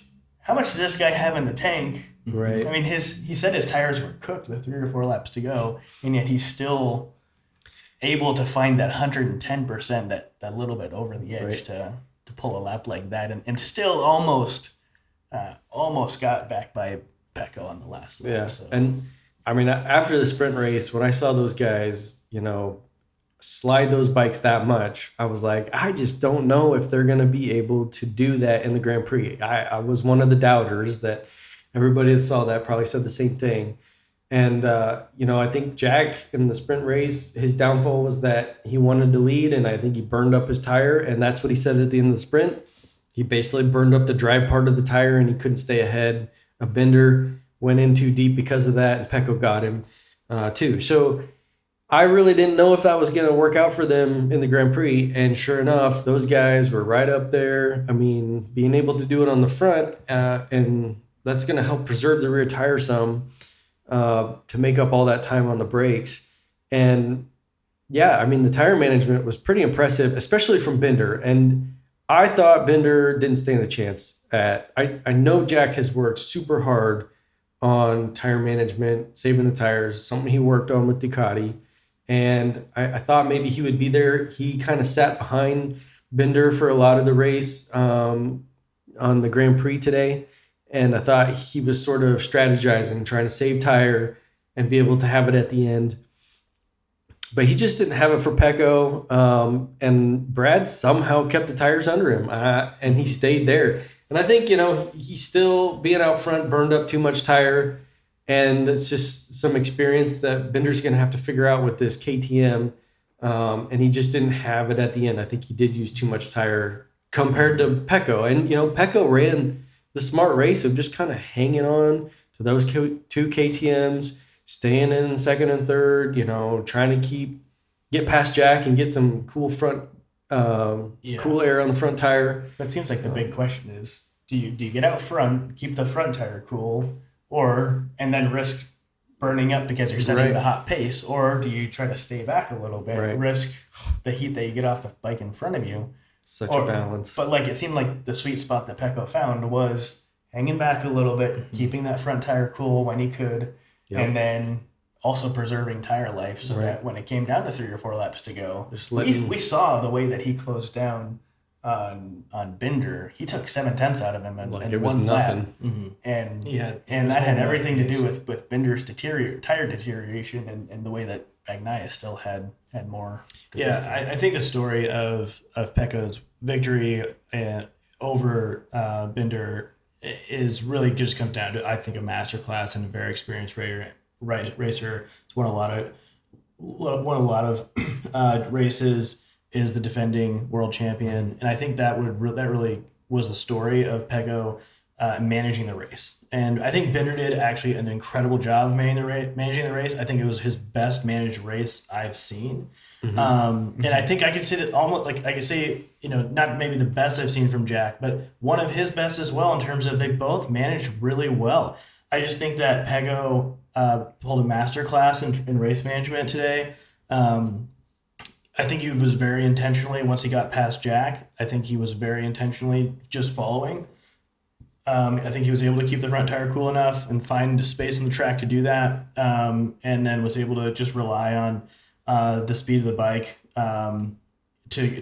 does this guy have in the tank? Right. I mean, he said his tires were cooked with 3 or 4 laps to go, and yet he's still able to find that 110%, that little bit over the edge to pull a lap like that, and still almost got back by Pecco on the last lap. Yeah, so. And I mean, after the sprint race, when I saw those guys, slide those bikes that much, I was like, I just don't know if they're going to be able to do that in the Grand Prix. I was one of the doubters that everybody that saw that probably said the same thing. And, I think Jack in the sprint race, his downfall was that he wanted to lead, and I think he burned up his tire, and that's what he said at the end of the sprint. He basically burned up the drive part of the tire, and he couldn't stay ahead. A Binder went in too deep because of that, and Pecco got him too. So I really didn't know if that was going to work out for them in the Grand Prix, and sure enough, those guys were right up there. I mean, being able to do it on the front, and that's going to help preserve the rear tire some to make up all that time on the brakes. And yeah, I mean, the tire management was pretty impressive, especially from Binder. And I thought Binder didn't stand a chance I know Jack has worked super hard on tire management, saving the tires, something he worked on with Ducati. And I thought maybe he would be there. He kind of sat behind Binder for a lot of the race on the Grand Prix today. And I thought he was sort of strategizing, trying to save tire and be able to have it at the end. But he just didn't have it for Pecco. And Brad somehow kept the tires under him, and he stayed there. And I think, he's still being out front, burned up too much tire. And it's just some experience that Binder's going to have to figure out with this KTM. And he just didn't have it at the end. I think he did use too much tire compared to Pecco. And, Pecco ran the smart race of just kind of hanging on to those 2 KTMs, staying in second and third, trying to get past Jack and get some cool front, cool air on the front tire. That seems like the big question is, do you get out front, keep the front tire cool, and then risk burning up because you're setting the hot pace, or do you try to stay back a little bit, risk the heat that you get off the bike in front of you? Such a balance. But it seemed like the sweet spot that Pecco found was hanging back a little bit, keeping that front tire cool when he could, and then also preserving tire life so that when it came down to 3 or 4 laps to go, we saw the way that he closed down on Binder. He took 7/10 out of him in it was one nothing. lap. Mm-hmm. And that had everything to do with Binder's tire deterioration and the way that Bagnaia still had more. Yeah, I think the story of Pecco's victory over Binder is really just comes down to, I think, a masterclass and a very experienced racer. It's won a lot of races. Is the defending world champion, and I think that really was the story of Pecco managing the race. And I think Binder did actually an incredible job of managing the race. I think it was his best managed race I've seen. And I think I could say that almost like I could say, not maybe the best I've seen from Jack, but one of his best as well in terms of they both managed really well. I just think that Pego pulled a master class in race management today. I think he was very intentionally, once he got past Jack, I think he was very intentionally just following. I think he was able to keep the front tire cool enough and find space on the track to do that, and then was able to just rely on the speed of the bike to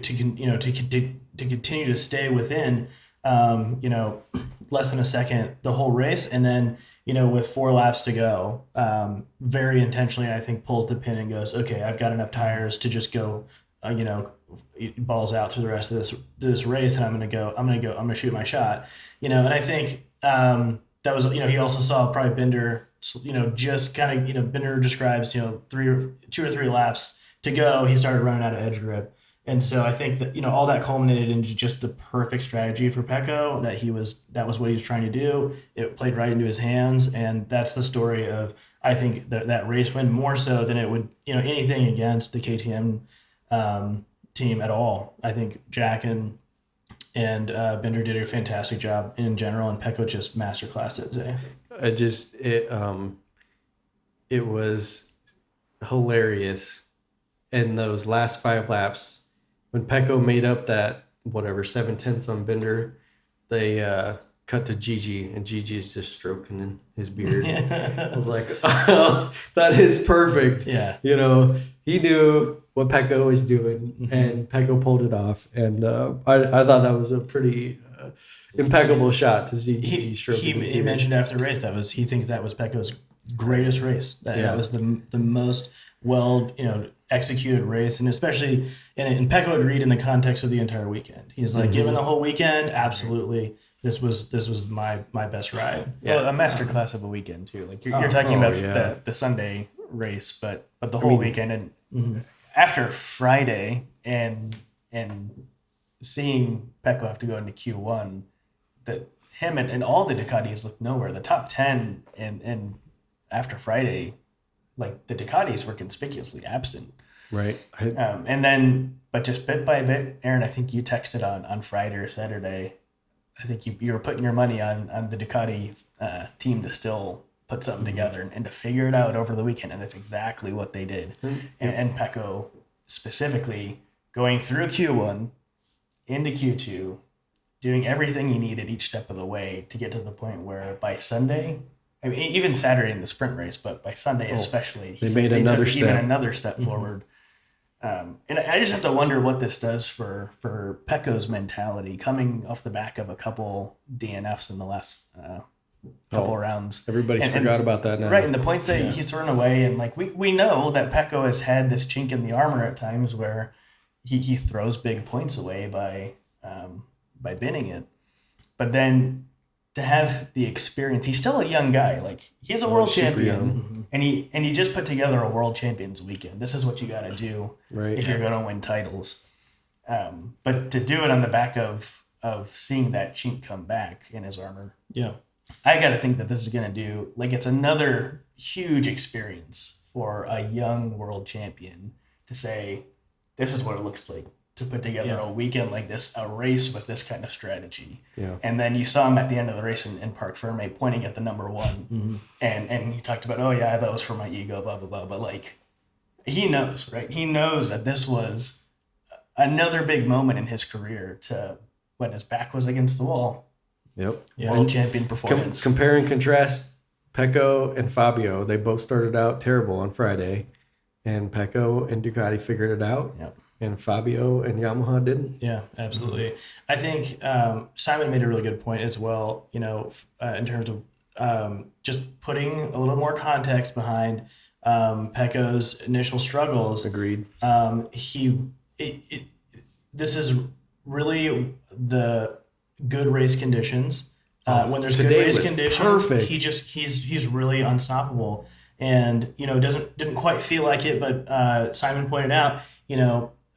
continue to stay within less than a second the whole race, and then with 4 laps to go, very intentionally I think pulls the pin and goes, okay, I've got enough tires to just go balls out through the rest of this race, and I'm gonna shoot my shot, and I think that was, he also saw probably Binder, just kind of, Binder describes, 2 or 3 laps to go, he started running out of edge grip. And so I think that, all that culminated into just the perfect strategy for Pecco, that was what he was trying to do. It played right into his hands. And that's the story of, I think, that race win more so than it would, anything against the KTM team at all. I think Jack and Binder did a fantastic job in general, and Pecco just masterclassed it today. It was hilarious in those last 5 laps when Pecco made up that 7/10 on Binder. They cut to Gigi, and Gigi's just stroking in his beard. I was like, oh, that is perfect. Yeah. He knew what Pecco was doing, and Pecco pulled it off. And I thought that was a pretty impeccable shot to see Gigi stroking his beard. He mentioned after the race he thinks that was Pecco's greatest race. That was the most well executed race, and especially and Pecco agreed in the context of the entire weekend. He's like, given the whole weekend, absolutely, this was my best ride. Well, a masterclass of a weekend too. Like you're talking about the Sunday race, but the whole weekend, and after Friday and seeing Pecco have to go into Q1, that him and all the Ducatis looked nowhere. The top 10 and after Friday, like the Ducatis were conspicuously absent. Right. But just bit by bit, Aaron, I think you texted on Friday or Saturday. I think you were putting your money on the Ducati team to still put something together and to figure it out over the weekend. And that's exactly what they did. And Pecco specifically going through Q1 into Q2, doing everything he needed each step of the way to get to the point where by Sunday, I mean, even Saturday in the sprint race, but by Sunday especially, they made another took step. even another step forward. And I just have to wonder what this does for Pecco's mentality coming off the back of a couple DNFs in the last couple rounds. Everybody's forgot about that now. Right, and the points that he's thrown away, and like we know that Pecco has had this chink in the armor at times where he throws big points away by binning it, but then to have the experience, he's still a young guy. Like he's a world champion, and he just put together a world champions weekend. This is what you got to do if you're going to win titles. But to do it on the back of seeing that chink come back in his armor, I got to think that this is going to do it's another huge experience for a young world champion to say, this is what it looks like to put together a weekend like this, a race with this kind of strategy. Yeah. And then you saw him at the end of the race in Parc Ferme pointing at the number 1. And he talked about, that was for my ego, blah, blah, blah. But he knows, right? He knows that this was another big moment in his career to when his back was against the wall. Yep. World champion performance. Compare and contrast Pecco and Fabio. They both started out terrible on Friday, and Pecco and Ducati figured it out. Yep. And Fabio and Yamaha didn't. Yeah, absolutely. I think Simon made a really good point as well, in terms of just putting a little more context behind Pecco's initial struggles. Agreed. This is really the good race conditions. When there's good race conditions, perfect. he's really unstoppable. And, didn't quite feel like it, but Simon pointed out,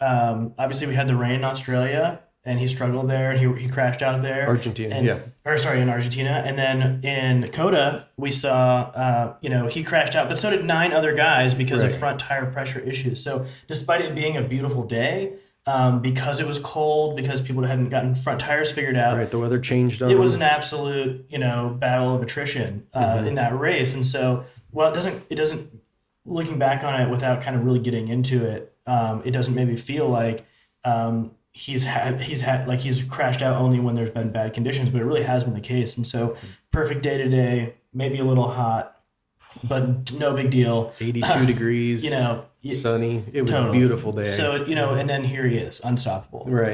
obviously we had the rain in Australia, and he struggled there, and he crashed out there. Argentina, and, yeah. Or sorry, in Argentina. And then in Coda, we saw, he crashed out, but so did 9 other guys because of Right. front tire pressure issues. So despite it being a beautiful day, because it was cold, because people hadn't gotten front tires figured out, Right, the weather changed on it was them. an absolute, battle of attrition in that race. And so, while it doesn't, looking back on it without kind of really getting into it, it doesn't maybe feel like he's crashed out only when there's been bad conditions, but it really has been the case. And so, perfect day today, maybe a little hot, but no big deal. 82 degrees, sunny. It was a beautiful day. So, and then here he is, unstoppable. Right.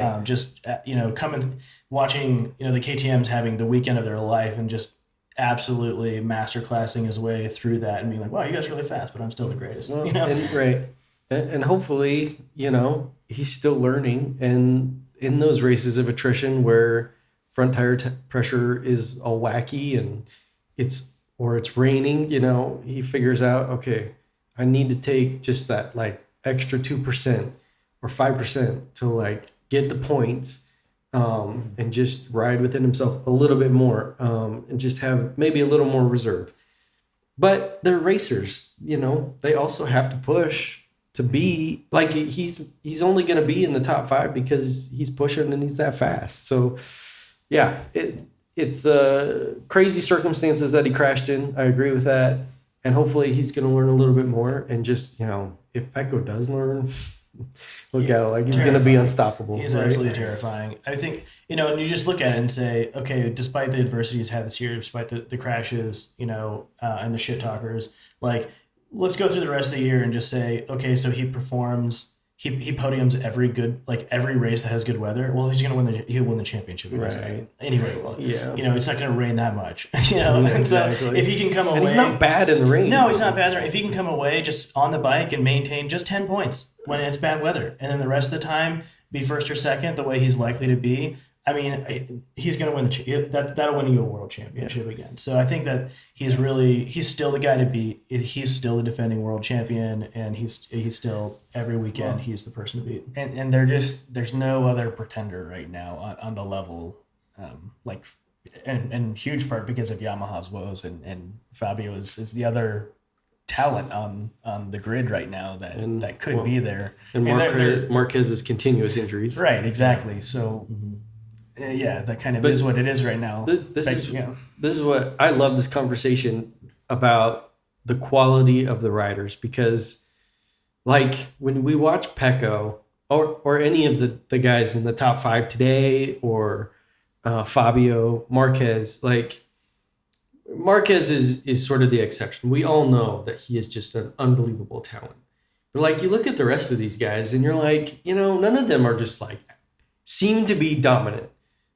Watching, the KTMs having the weekend of their life and just absolutely masterclassing his way through that and being like, wow, you guys are really fast, but I'm still the greatest. Well, and hopefully, he's still learning. And in those races of attrition where front tire pressure is all wacky and it's raining, he figures out, okay, I need to take just that like extra 2% or 5% to like get the points, and just ride within himself a little bit more, and just have maybe a little more reserve. But they're racers, they also have to push to be like, he's only going to be in the top 5 because he's pushing and he's that fast. So yeah, it's crazy circumstances that he crashed in. I agree with that. And hopefully he's going to learn a little bit more. And just, if Pecco does learn, look out, like he's going to be unstoppable. He's absolutely terrifying. I think, and you just look at it and say, okay, despite the adversity he's had this year, despite the crashes, and the shit talkers, like, let's go through the rest of the year and just say, okay, so he performs, he podiums every race that has good weather. Well, he's going to he'll win the championship. Right. Anyway, well, yeah. It's not going to rain that much, And Exactly. so if he can come away. And he's not bad in the rain. No, he's not bad in the rain. If he can come away just on the bike and maintain just 10 points when it's bad weather, and then the rest of the time be first or second the way he's likely to be, I mean, he's going to win that'll win you a world championship again. So I think that he's still the guy to beat. He's still the defending world champion, and he's still every weekend he's the person to beat. And there's no other pretender right now on the level, and huge part because of Yamaha's woes, and Fabio is the other talent on the grid right now that could be there. And Marquez's continuous injuries. Right, exactly. So. Yeah, that kind of is what it is right now. This is what I love this conversation about the quality of the riders, because like when we watch Pecco or any of the guys in the top 5 today, or Fabio, Marquez, like Marquez is sort of the exception. We all know that he is just an unbelievable talent. But like you look at the rest of these guys and you're like, none of them are just like seem to be dominant.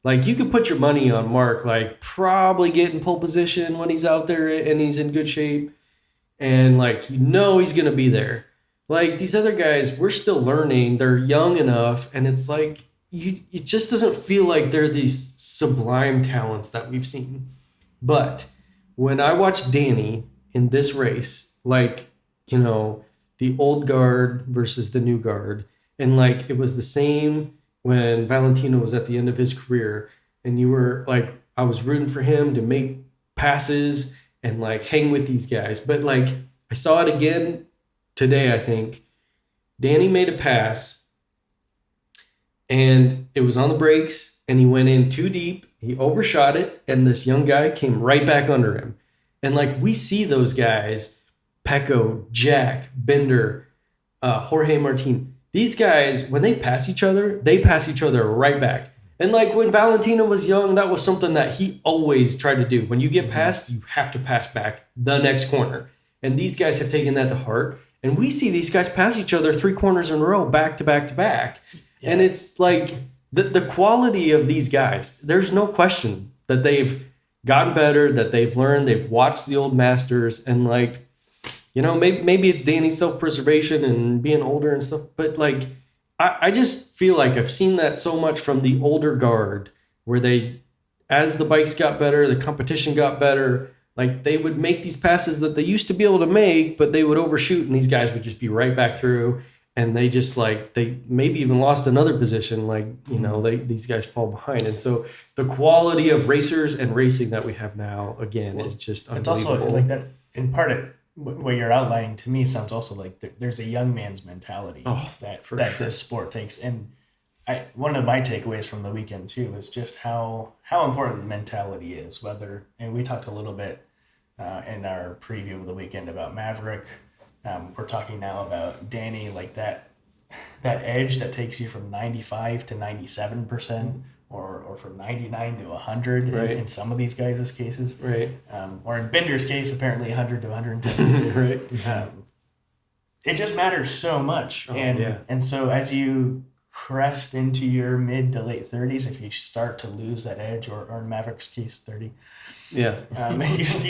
Like, you could put your money on Mark, like, probably getting pole position when he's out there and he's in good shape. And, like, he's going to be there. Like, these other guys, we're still learning. They're young enough. And it's like, it just doesn't feel like they're these sublime talents that we've seen. But when I watched Danny in this race, like, the old guard versus the new guard, and, like, it was the same when Valentino was at the end of his career, and you were like, I was rooting for him to make passes and like hang with these guys. But like, I saw it again today, I think. Danny made a pass and it was on the brakes and he went in too deep. He overshot it and this young guy came right back under him. And like, we see those guys, Pecco, Jack, Bender, Jorge Martin. These guys, when they pass each other right back. And like when Valentino was young, that was something that he always tried to do. When you get passed, you have to pass back the next corner. And these guys have taken that to heart. And we see these guys pass each other 3 corners in a row, back to back to back. Yeah. And it's like the quality of these guys, there's no question that they've gotten better, that they've learned, they've watched the old masters, and like, maybe it's Danny's self-preservation and being older and stuff, but like, I just feel like I've seen that so much from the older guard, where as the bikes got better, the competition got better, like they would make these passes that they used to be able to make, but they would overshoot and these guys would just be right back through. and they just like they maybe even lost another position. Like these guys fall behind, and so the quality of racers and racing that we have now again is just unbelievable. It's also like that in part. What you're outlining to me sounds also like there's a young man's mentality that this sport takes. And one of my takeaways from the weekend too is just how important mentality is. And we talked a little bit in our preview of the weekend about Maverick. We're talking now about Danny, like that edge that takes you from 95 to 97%, or from 99 to 100 in some of these guys' cases. Right. Or in Binder's case, apparently 100 to 110. Right. It just matters so much. And so as you crest into your mid to late 30s, if you start to lose that edge, or in Maverick's case, 30, you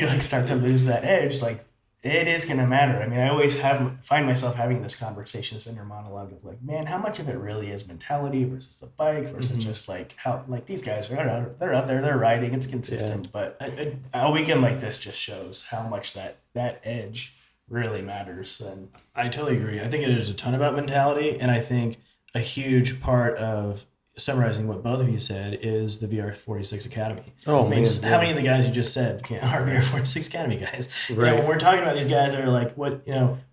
like start to lose that edge, like it is going to matter. I mean, I always find myself having this conversation, this inner monologue of like, man, how much of it really is mentality versus the bike versus just like how, like these guys they're out there, they're riding, it's consistent. But a weekend like this just shows how much that edge really matters. And I totally agree. I think it is a ton about mentality, and I think a huge part of summarizing what both of you said is the VR46 Academy. Oh, I mean, how many of the guys you just said are VR46 Academy guys? Right. When we're talking about these guys that are like, when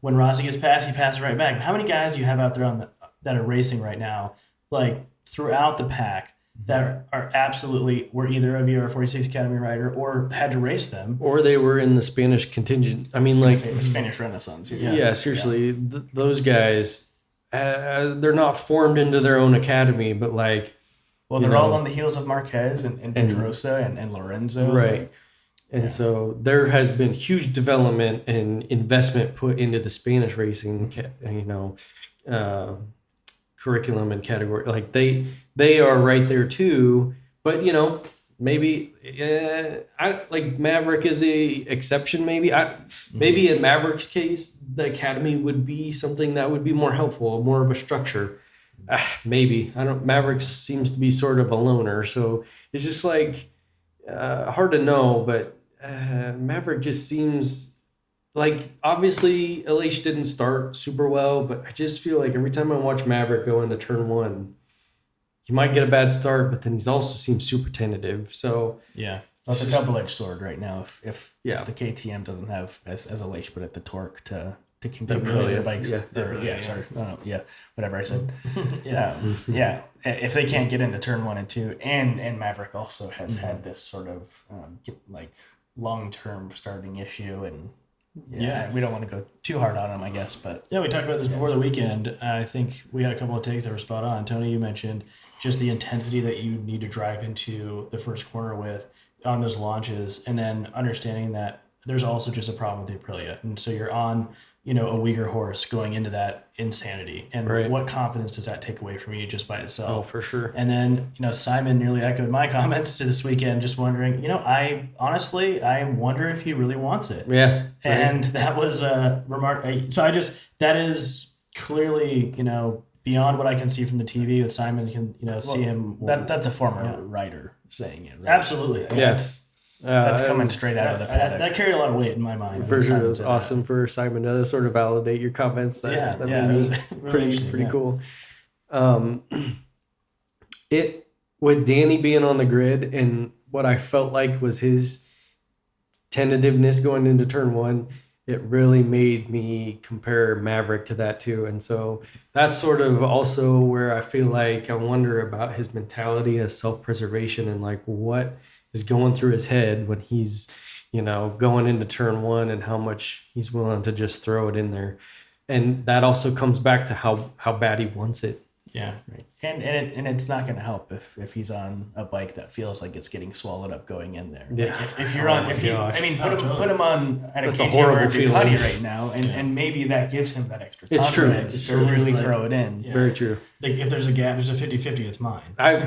Rossi gets past, you pass right back. How many guys do you have out there that are racing right now, like throughout the pack, that are were either a VR46 Academy rider or had to race them, or they were in the Spanish contingent? I mean, like the Spanish Renaissance. Yeah, seriously, those guys. They're not formed into their own academy, but like, they're all on the heels of Marquez and Pedrosa and Lorenzo, right? And so there has been huge development and investment put into the Spanish racing, curriculum and category. Like they are right there too, but maybe I like Maverick is the exception. Maybe in Maverick's case, the academy would be something that would be more helpful, more of a structure. Maybe Maverick seems to be sort of a loner, so it's just like hard to know. But Maverick just seems like, obviously Elish didn't start super well, but I just feel like every time I watch Maverick go into turn one, he might get a bad start, but then he's also seems super tentative. So it's a double-edged sword right now. If the KTM doesn't have, as Elish put it, the torque to continue the bikes. Whatever I said. If they can't get into turn 1 and 2, and Maverick also has had this sort of like long-term starting issue, and we don't want to go too hard on him, I guess. But we talked about this before the weekend. I think we had a couple of takes that were spot on. Tony, you mentioned just the intensity that you need to drive into the first corner with on those launches, and then understanding that there's also just a problem with the Aprilia. And so you're on, a weaker horse going into that insanity. And what confidence does that take away from you just by itself? Oh, for sure. And then, Simon nearly echoed my comments to this weekend, just wondering, I wonder if he really wants it. Yeah. And that was a remark. So that is clearly, beyond what I can see from the TV with Simon, can, see him. That's a former rider saying it, right? Absolutely. Yes. That's coming straight out of the paddock. That carried a lot of weight in my mind. For sure, it was awesome for Simon to sort of validate your comments. That made me pretty cool. With Danny being on the grid and what I felt like was his tentativeness going into turn 1, it really made me compare Maverick to that too. And so that's sort of also where I feel like I wonder about his mentality as self-preservation and like what is going through his head when he's, going into turn 1 and how much he's willing to just throw it in there. And that also comes back to how bad he wants it. Yeah. Right. And it's not going to help if he's on a bike that feels like it's getting swallowed up going in there. Yeah. Like if you're on, put him on at That's a a horrible KTM feeling right now, and maybe that gives him that extra It's true. confidence to really throw it in. Yeah. Very true. Like if there's a gap, there's a 50-50, it's mine. I've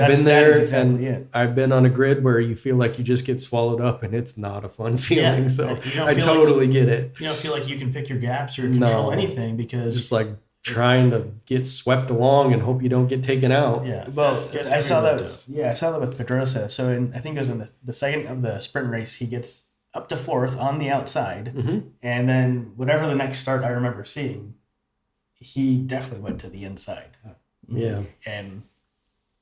been there, I've been on a grid where you feel like you just get swallowed up, and it's not a fun feeling. So I totally get it. You don't feel like you can pick your gaps or control anything because just like trying to get swept along and hope you don't get taken out. Yeah. Well, I saw that. Yeah, I saw that with Pedrosa. So I think it was in the second of the sprint race, he gets up to 4th on the outside, and then whatever the next start I remember seeing, he definitely went to the inside. Yeah. And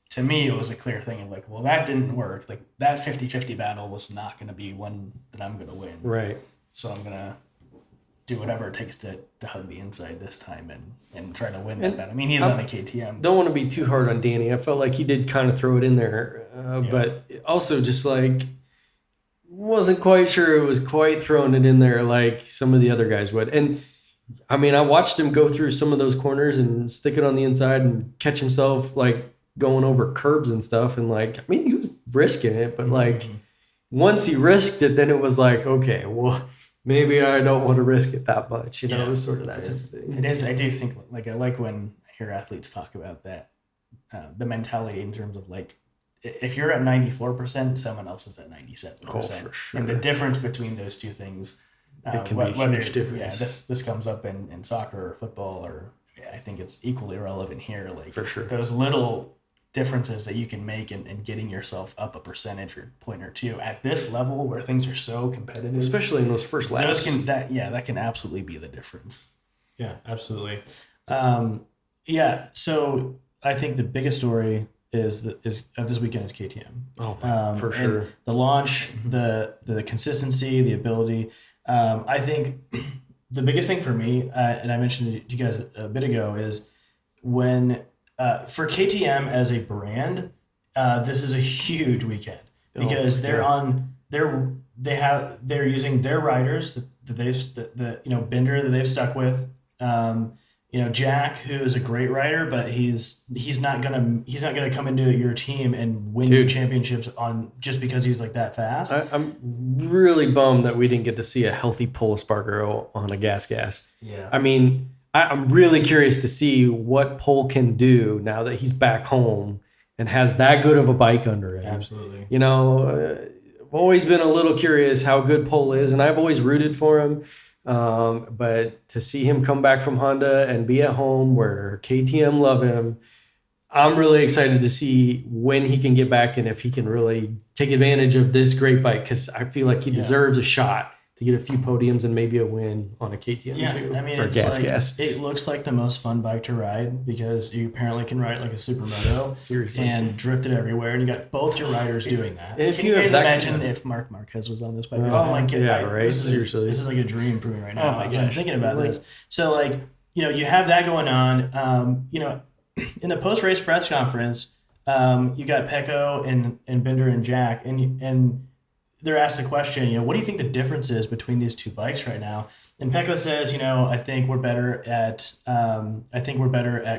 to me, it was a clear thing of like, well, that didn't work. Like that 50-50 battle was not going to be one that I'm going to win. Right. So I'm going to do whatever it takes to hug the inside this time and try to win that battle. I mean, he's on a KTM. Don't want to be too hard on Danny. I felt like he did kind of throw it in there, but also just like wasn't quite sure it was quite throwing it in there like some of the other guys would. And I mean, I watched him go through some of those corners and stick it on the inside and catch himself like going over curbs and stuff. And like, I mean, he was risking it, but like once he risked it, then it was like, okay, well, maybe I don't want to risk it that much, it was sort of that type of thing. It is. I do think like I like when I hear athletes talk about that, the mentality in terms of like, if you're at 94%, someone else is at 97%. Oh, for sure. And the difference between those two things, it can be a huge difference. Yeah, this comes up in soccer or football, or I think it's equally relevant here. Like for sure, those little differences that you can make in getting yourself up a percentage or point or two at this level where things are so competitive, especially in those first laps. That can absolutely be the difference. Yeah, absolutely. So I think the biggest story is of this weekend is KTM. Oh, for sure. The launch, the consistency, the ability. I think the biggest thing for me, and I mentioned it to you guys a bit ago, is when for KTM as a brand, this is a huge weekend because they're using their riders that Bender that they've stuck with. Jack, who is a great rider, but he's not gonna come into your team and win you championships on just because he's like that fast. I'm really bummed that we didn't get to see a healthy Pol Espargaro on a gas. Yeah. I mean, I'm really curious to see what Pol can do now that he's back home and has that good of a bike under him. Absolutely. I've always been a little curious how good Pol is, and I've always rooted for him. But to see him come back from Honda and be at home where KTM love him, I'm really excited to see when he can get back and if he can really take advantage of this great bike, because I feel like he deserves a shot to get a few podiums and maybe a win on a KTM too. I mean, or it's gas. It looks like the most fun bike to ride because you apparently can ride like a supermoto. Seriously. And drift it everywhere, and you got both your riders doing that. And if you guys imagine if Marc Marquez was on this bike? Oh my god! Yeah, right. Seriously, this is like a dream for me right now. I'm thinking about this. So you have that going on. In the post-race press conference, you got Pecco and Bender and Jack, and they're asked the question, what do you think the difference is between these two bikes right now? And Pecco says, I think we're better at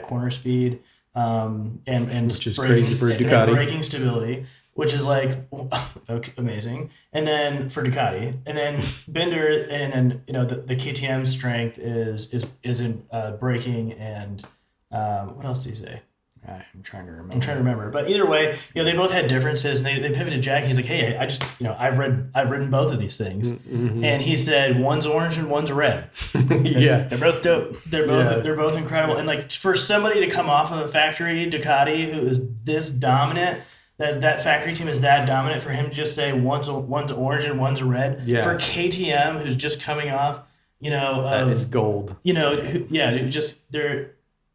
corner speed, and which is crazy for Ducati. And braking stability, which is like amazing. And then for Ducati, and then Bender, and then the KTM strength is in braking and what else did he say? I'm trying to remember. But either way, they both had differences, and they pivoted Jack, and he's like, "Hey, I just, I've ridden both of these things," and he said, "One's orange and one's red." Yeah, they're both dope. They're both incredible, and like for somebody to come off of a factory Ducati who is this dominant, that factory team is that dominant, for him to just say one's orange and one's red. Yeah. For KTM, who's just coming off, that is gold.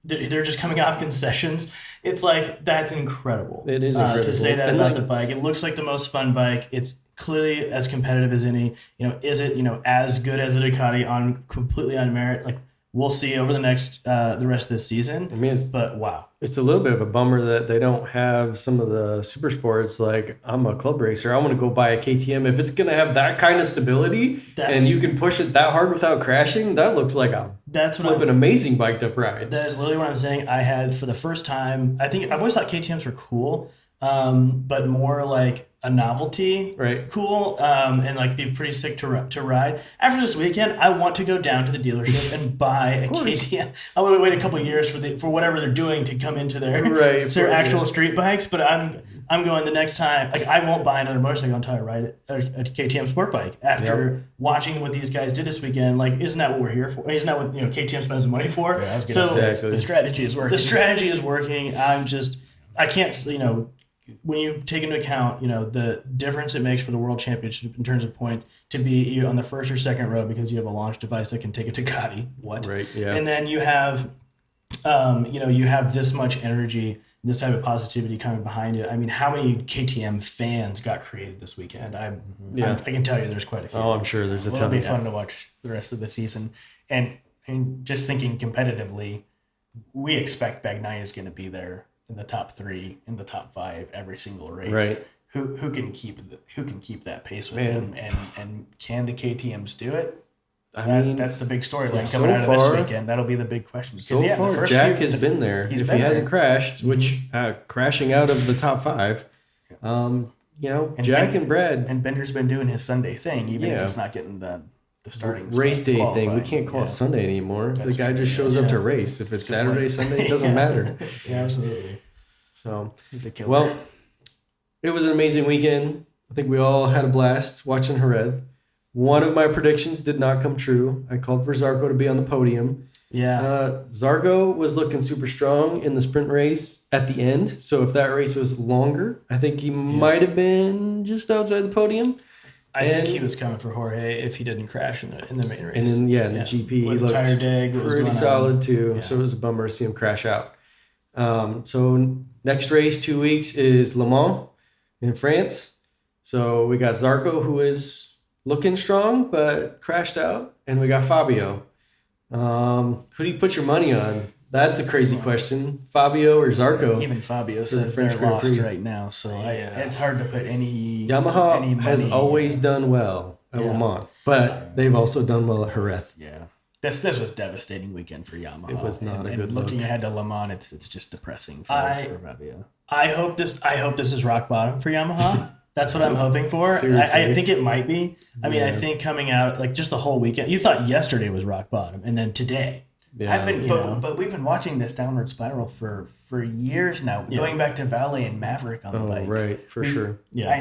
They're just coming off concessions. It's like, that's incredible. It is incredible. To say that about the bike. It looks like the most fun bike. It's clearly as competitive as any. Is it as good as a Ducati completely on merit? Like, we'll see over the next the rest of this season. I mean, but wow, it's a little bit of a bummer that they don't have some of the super sports. Like, I'm a club racer, I want to go buy a KTM. If it's going to have that kind of stability and you can push it that hard without crashing, that looks like an amazing bike to ride. That is literally what I'm saying. I had, for the first time, I think I've always thought KTMs were cool, but more like a novelty, right? Cool, and like be pretty sick to ride. After this weekend, I want to go down to the dealership and buy a KTM. I would wait a couple of years for whatever they're doing to come into their actual street bikes. But I'm going the next time. Like, I won't buy another motorcycle until I ride a KTM sport bike. After watching what these guys did this weekend, like, isn't that what we're here for? Isn't that what KTM spends the money for? Yeah, I was gonna say, exactly. The strategy is working. The strategy is working. I can't. When you take into account, the difference it makes for the world championship in terms of points to be on the first or second row because you have a launch device that can take a Ducati. What? Right. Yeah. And then you have You have this much energy, this type of positivity coming behind it. I mean, how many KTM fans got created this weekend? I can tell you there's quite a few. Oh, I'm sure there's a ton. It'll be fun to watch the rest of the season. And just thinking competitively, we expect Bagnaia is going to be there in the top 3, in the top 5 every single race. Right. Who can keep that pace with him, and can the KTMs do it? I mean, that's the big storyline coming out of this weekend. That'll be the big question. So far, Jack has been there. If he hasn't crashed, which crashing out of the top 5, Jack and Brad. And Bender's been doing his Sunday thing, even if it's not getting the starting race day thing. We can't call it Sunday anymore. The guy just shows up to race. If it's Saturday, Sunday, it doesn't matter. Yeah, absolutely. So, he's a killer. Well, it was an amazing weekend. I think we all had a blast watching Jerez. One of my predictions did not come true. I called for Zarco to be on the podium. Yeah. Zarco was looking super strong in the sprint race at the end. So if that race was longer, I think he might have been just outside the podium. I think he was coming for Jorge if he didn't crash in the main race. And then, in the GP, he looked tire dag, pretty solid too. Yeah. So it was a bummer to see him crash out. So next race, 2 weeks, is Le Mans in France. So we got Zarco, who is looking strong, but crashed out. And we got Fabio. Who do you put your money on? That's a crazy question. Fabio or Zarco? Even Fabio says they're lost right now. So it's hard to put any... Yamaha has always done well at Le Mans, but they've also done well at Jerez. Yeah. This was a devastating weekend for Yamaha. It was not a good look. Looking ahead to Le Mans, it's just depressing for Fabio. I hope this is rock bottom for Yamaha. That's what I'm hoping for. I think it might be. I mean, I think coming out like just the whole weekend. You thought yesterday was rock bottom, and then today. Yeah. But we've been watching this downward spiral for years now, going back to Valet and Maverick on the bike. Right, for sure. Yeah,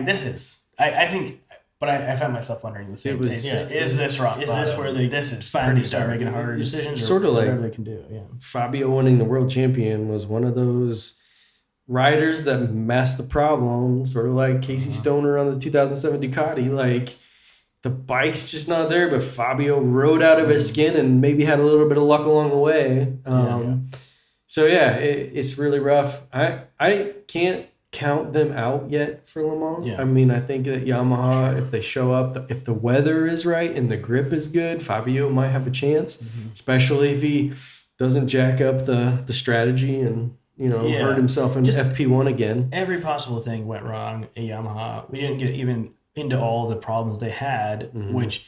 I think. But I found myself wondering the same thing. Is this rock bottom? Is this where they finally start making harder decisions? Sort of like whatever they can do. Yeah. Fabio winning the world champion was one of those riders that masked the problem, sort of like Casey Stoner on the 2007 Ducati. Like, the bike's just not there, but Fabio rode out of his skin and maybe had a little bit of luck along the way. So it's really rough. I can't count them out yet for Le Mans. Yeah. I mean, I think that Yamaha, if they show up, if the weather is right and the grip is good, Fabio might have a chance, especially if he doesn't jack up the strategy and hurt himself in FP1 again. Every possible thing went wrong at Yamaha. We didn't get even into all the problems they had, which,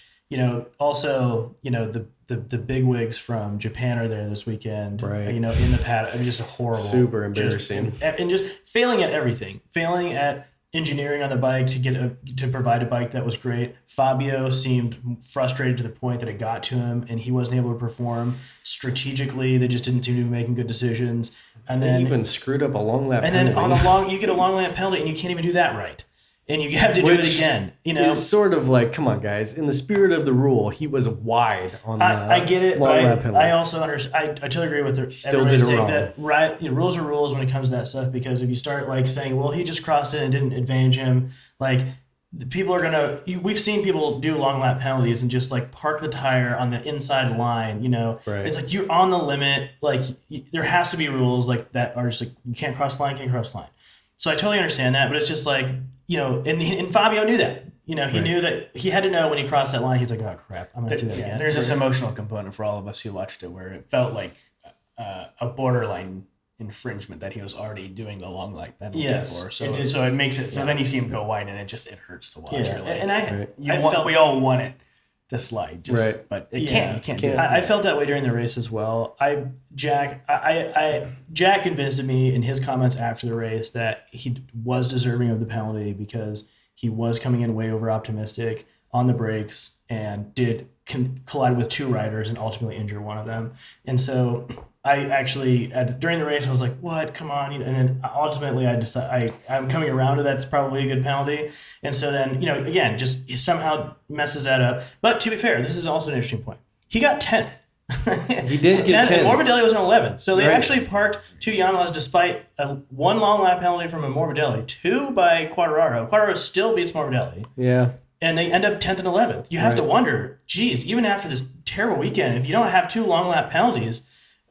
also, the big wigs from Japan are there this weekend, right? In the paddock. I mean, just a horrible, super embarrassing, and just failing at everything, failing at engineering on the bike to provide a bike that was great. Fabio seemed frustrated to the point that it got to him, and he wasn't able to perform strategically. They just didn't seem to be making good decisions, and then even screwed up a long lap. And penalty. then on you get a long lap penalty, and you can't even do that right. And you have to do it again. It's sort of like, come on, guys. In the spirit of the rule, he was wide on that. I get it, but I also understand. I totally agree with her. Still did it wrong. That rules are rules when it comes to that stuff. Because if you start saying, well, he just crossed in and didn't advantage him, the people are gonna. We've seen people do long lap penalties and just park the tire on the inside line. Right. It's you're on the limit. There has to be rules that are just you can't cross the line, can't cross the line. So I totally understand that, but it's just and Fabio knew that. He knew that he had to know when he crossed that line. He's like, oh crap, I'm gonna do that again. There's this emotional component for all of us who watched it, where it felt like a borderline infringement that he was already doing the long lap penalty for. So it makes it. So then you see him go wide, and it hurts to watch. Yeah. We all want it to slide, but it can't. You can't. Do it. I felt that way during the race as well. Jack convinced me in his comments after the race that he was deserving of the penalty because he was coming in way over optimistic on the brakes and did collide with 2 riders and ultimately injure one of them. And so I actually during the race I was like, what? Come on! And then ultimately I decided I'm coming around to that's probably a good penalty. And so then again just he somehow messes that up. But to be fair, this is also an interesting point. He got 10th. He did get 10th. And Morbidelli was in 11th. So they actually parked 2 Yamahas despite one long lap penalty from a Morbidelli, 2 by Quartararo. Quartararo still beats Morbidelli. Yeah. And they end up 10th and 11th. You have to wonder, geez, even after this terrible weekend, if you don't have 2 long lap penalties,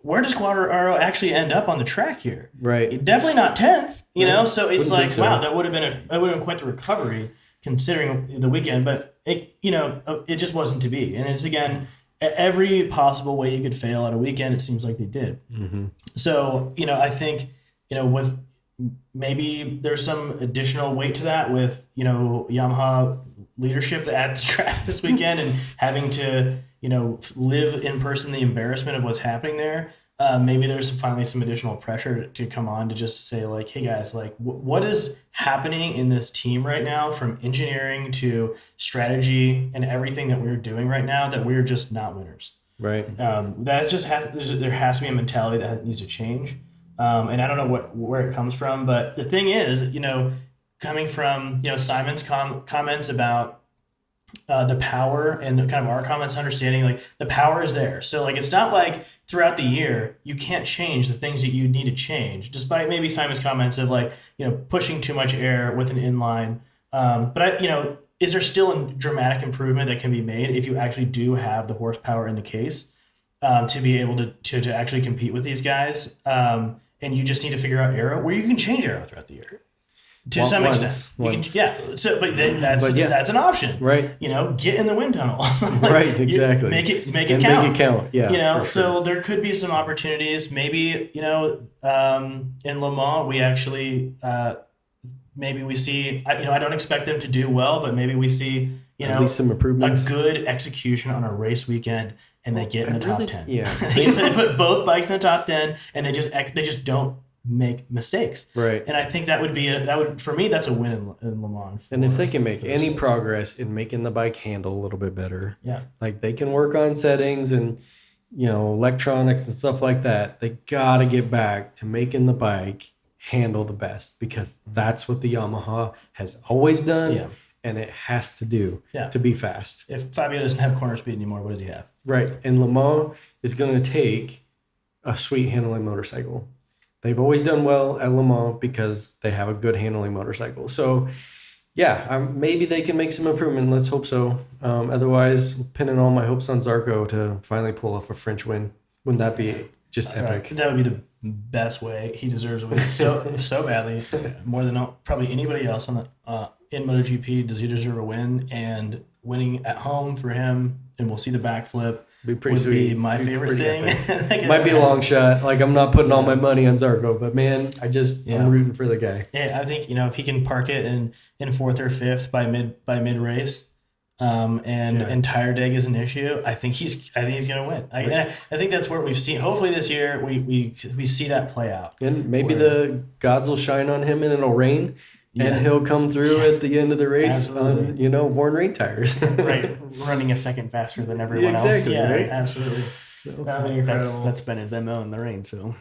where does Quartararo actually end up on the track here? Right. Definitely not 10th, you know? So it's Wouldn't like, think so. wow, that would have been quite the recovery considering the weekend, but it just wasn't to be. And it's, again, every possible way you could fail at a weekend, it seems like they did. Mm-hmm. So, I think, with maybe there's some additional weight to that with, Yamaha leadership at the track this weekend and having to, live in person the embarrassment of what's happening there. Maybe there's finally some additional pressure to come on to just say, like, hey guys, like what is happening in this team right now, from engineering to strategy and everything that we're doing right now, that we're just not winners. Right. That's just there has to be a mentality that needs to change. And I don't know where it comes from, but the thing is, coming from, Simon's comments about the power, and kind of our comments, understanding like the power is there. So like, it's not like throughout the year you can't change the things that you need to change, despite maybe Simon's comments of like, pushing too much air with an inline. But is there still a dramatic improvement that can be made if you actually do have the horsepower in the case to be able to actually compete with these guys? And you just need to figure out aero where you can change aero throughout the year. To some extent, you can, yeah. So, but that's an option, right? Get in the wind tunnel, right? Exactly. Make it and count. Make it count. Yeah. So there could be some opportunities. Maybe in Le Mans we actually maybe we see. I don't expect them to do well, but maybe we see at least some improvements. A good execution on a race weekend, and they get in the top 10. Yeah. they put both bikes in the top 10, and they just don't make mistakes. Right. And I think that would for me, that's a win in Le Mans. And if they can make any progress in making the bike handle a little bit better, yeah, like they can work on settings and electronics and stuff like that, they gotta get back to making the bike handle the best, because that's what the Yamaha has always done. Yeah. And it has to do to be fast. If Fabio doesn't have corner speed anymore, what does he have? Right. And Le Mans is going to take a sweet handling motorcycle. They've always done well at Le Mans because they have a good handling motorcycle. So, maybe they can make some improvement. Let's hope so. Otherwise, pinning all my hopes on Zarco to finally pull off a French win. Wouldn't that be just epic? That would be the best way. He deserves a win so badly, more than probably anybody else on the in MotoGP. Does he deserve a win? And winning at home for him, and we'll see the backflip. Be pretty would sweet. Be my favorite thing. Might be a long shot. Like, I'm not putting all my money on Zarco, but man, I'm rooting for the guy. Yeah, I think if he can park it in fourth or fifth by mid race, and tire deg is an issue, I think he's gonna win. I think that's what we've seen. Hopefully this year we see that play out. And maybe the gods will shine on him and it'll rain. Yeah. And he'll come through at the end of the race on, worn rain tires. Right, running a second faster than everyone else. Yeah, right? Absolutely. So that's been his MO in the rain. So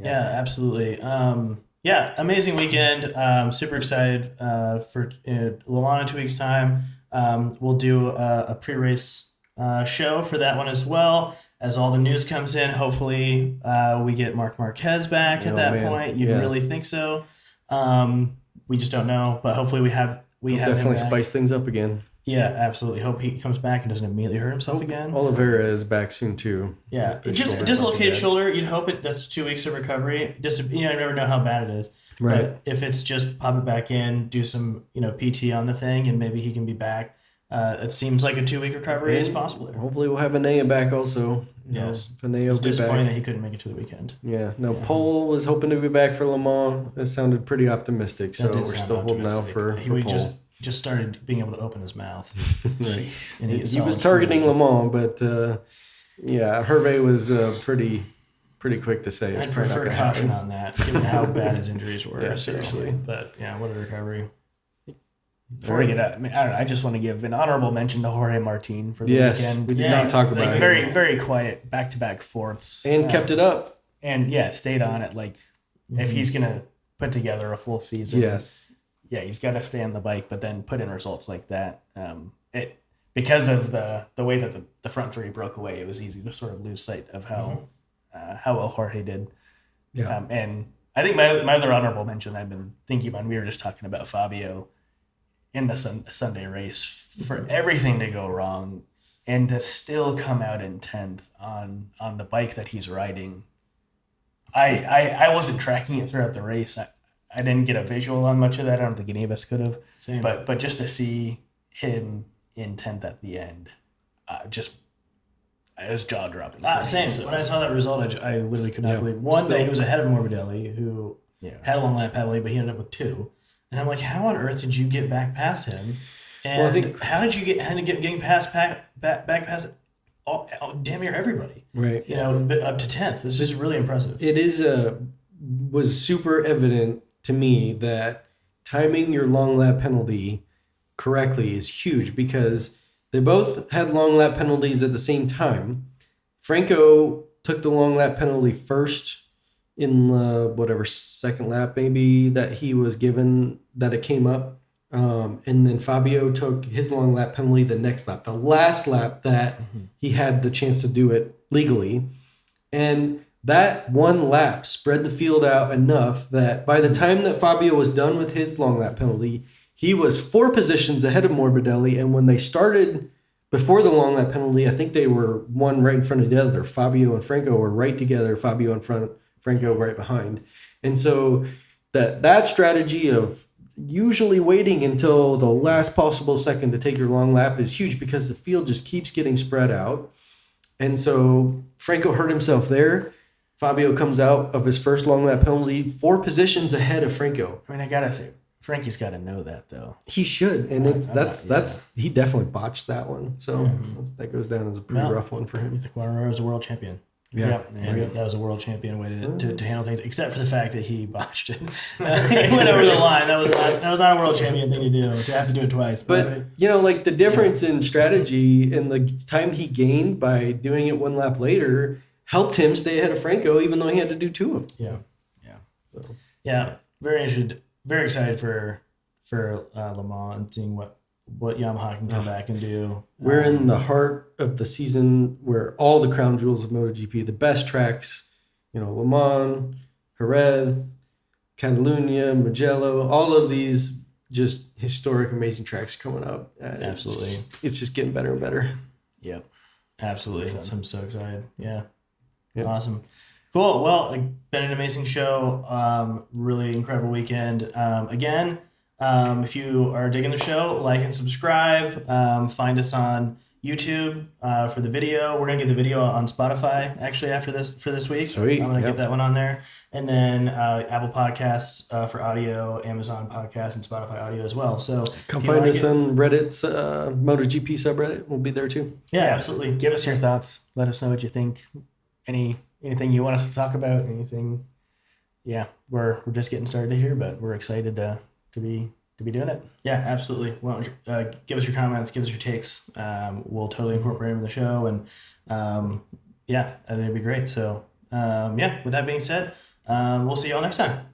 yeah, absolutely. Amazing weekend. Super excited for Le Mans in 2 weeks' time. We'll do a pre-race show for that one as well. As all the news comes in, hopefully we get Marc Marquez back at that point. You really think so? We just don't know, but hopefully we have definitely spice things up again. Yeah, absolutely. Hope he comes back and doesn't immediately hurt himself again. Oliveira is back soon too. Yeah, just dislocated shoulder. You'd hope that's 2 weeks of recovery. Just you never know how bad it is. Right. But if it's just pop it back in, do some PT on the thing, and maybe he can be back. It seems like a 2 week recovery is possible. Hopefully we'll have Anea back also. Yes. Anea will be disappointing back. that he couldn't make it to the weekend. Pole was hoping to be back for Le Mans. It sounded pretty optimistic, so we're still holding out for Pole. Just started being able to open his mouth. Right. And he was targeting Le Mans, but Hervé was pretty quick to say. I'd prefer caution on that, given how bad his injuries were. Yeah, seriously. But what a recovery. Before we get out, I just want to give an honorable mention to Jorge Martin for the weekend. We did not talk about it. Very, very quiet, back-to-back fourths. And kept it up. And, stayed on it. Like, if he's going to put together a full season, he's got to stay on the bike, but then put in results like that. Because of the way that the front three broke away, it was easy to sort of lose sight of how well Jorge did. Yeah. And I think my other honorable mention I've been thinking about, we were just talking about Fabio in the Sunday race, for everything to go wrong. and to still come out in 10th on the bike that he's riding. I wasn't tracking it throughout the race. I didn't get a visual on much of that. I don't think any of us could have. Same. But just to see him in 10th at the end, it was jaw dropping. Same. So, When I saw that result, I literally could not believe. One, that he was ahead of Morbidelli, who had a long lap penalty, but he ended up with 2. And I'm like, how on earth did you get back past him? And how did you getting back past damn near everybody? Right. Up to 10th. This is really impressive. It was super evident to me that timing your long lap penalty correctly is huge, because they both had long lap penalties at the same time. Franco took the long lap penalty first in whatever second lap maybe that he was given, that it came up. And then Fabio took his long lap penalty the next lap, the last lap that he had the chance to do it legally. And that one lap spread the field out enough that by the time that Fabio was done with his long lap penalty, he was 4 positions ahead of Morbidelli. And when they started before the long lap penalty, I think they were one right in front of the other. Fabio and Franco were right together, Fabio in front, Franco right behind. And so that strategy of usually waiting until the last possible second to take your long lap is huge, because the field just keeps getting spread out. And so Franco hurt himself there. Fabio comes out of his first long lap penalty 4 positions ahead of Franco. I mean, I gotta say, Frankie's got to know that though. He should, and that's he definitely botched that one. So that goes down as a pretty rough one for him. Quartararo was a world champion. Yeah. And that was a world champion way to handle things, except for the fact that he botched it. He went over the line. That was not a world champion thing to do. To have to do it twice. But the difference in strategy and the time he gained by doing it one lap later helped him stay ahead of Franco, even though he had to do 2 of them. Yeah. Very interested. Very excited for Le Mans and seeing what Yamaha can come back and do. We're in the heart of the season where all the crown jewels of MotoGP, the best tracks, Le Mans, Jerez, Catalunya, Mugello, all of these just historic, amazing tracks coming up. Absolutely. It's just getting better and better. Yep. Absolutely. So I'm so excited. Yeah. Yep. Awesome. Cool. Well, been an amazing show. Really incredible weekend. Again, if you are digging the show, like and subscribe. Find us on YouTube for the video. We're gonna get the video on Spotify actually after this week. Sweet. I'm gonna get that one on there, and then Apple Podcasts for audio, Amazon Podcasts, and Spotify audio as well. So come find us on Reddit's MotoGP subreddit. We'll be there too. Yeah, absolutely. Give us your thoughts. Let us know what you think. Anything you want us to talk about? Anything? Yeah, we're just getting started here, but we're excited to be doing it. Yeah, absolutely. Well, give us your comments, give us your takes. We'll totally incorporate them in the show, and I think it'd be great. So, with that being said, we'll see you all next time.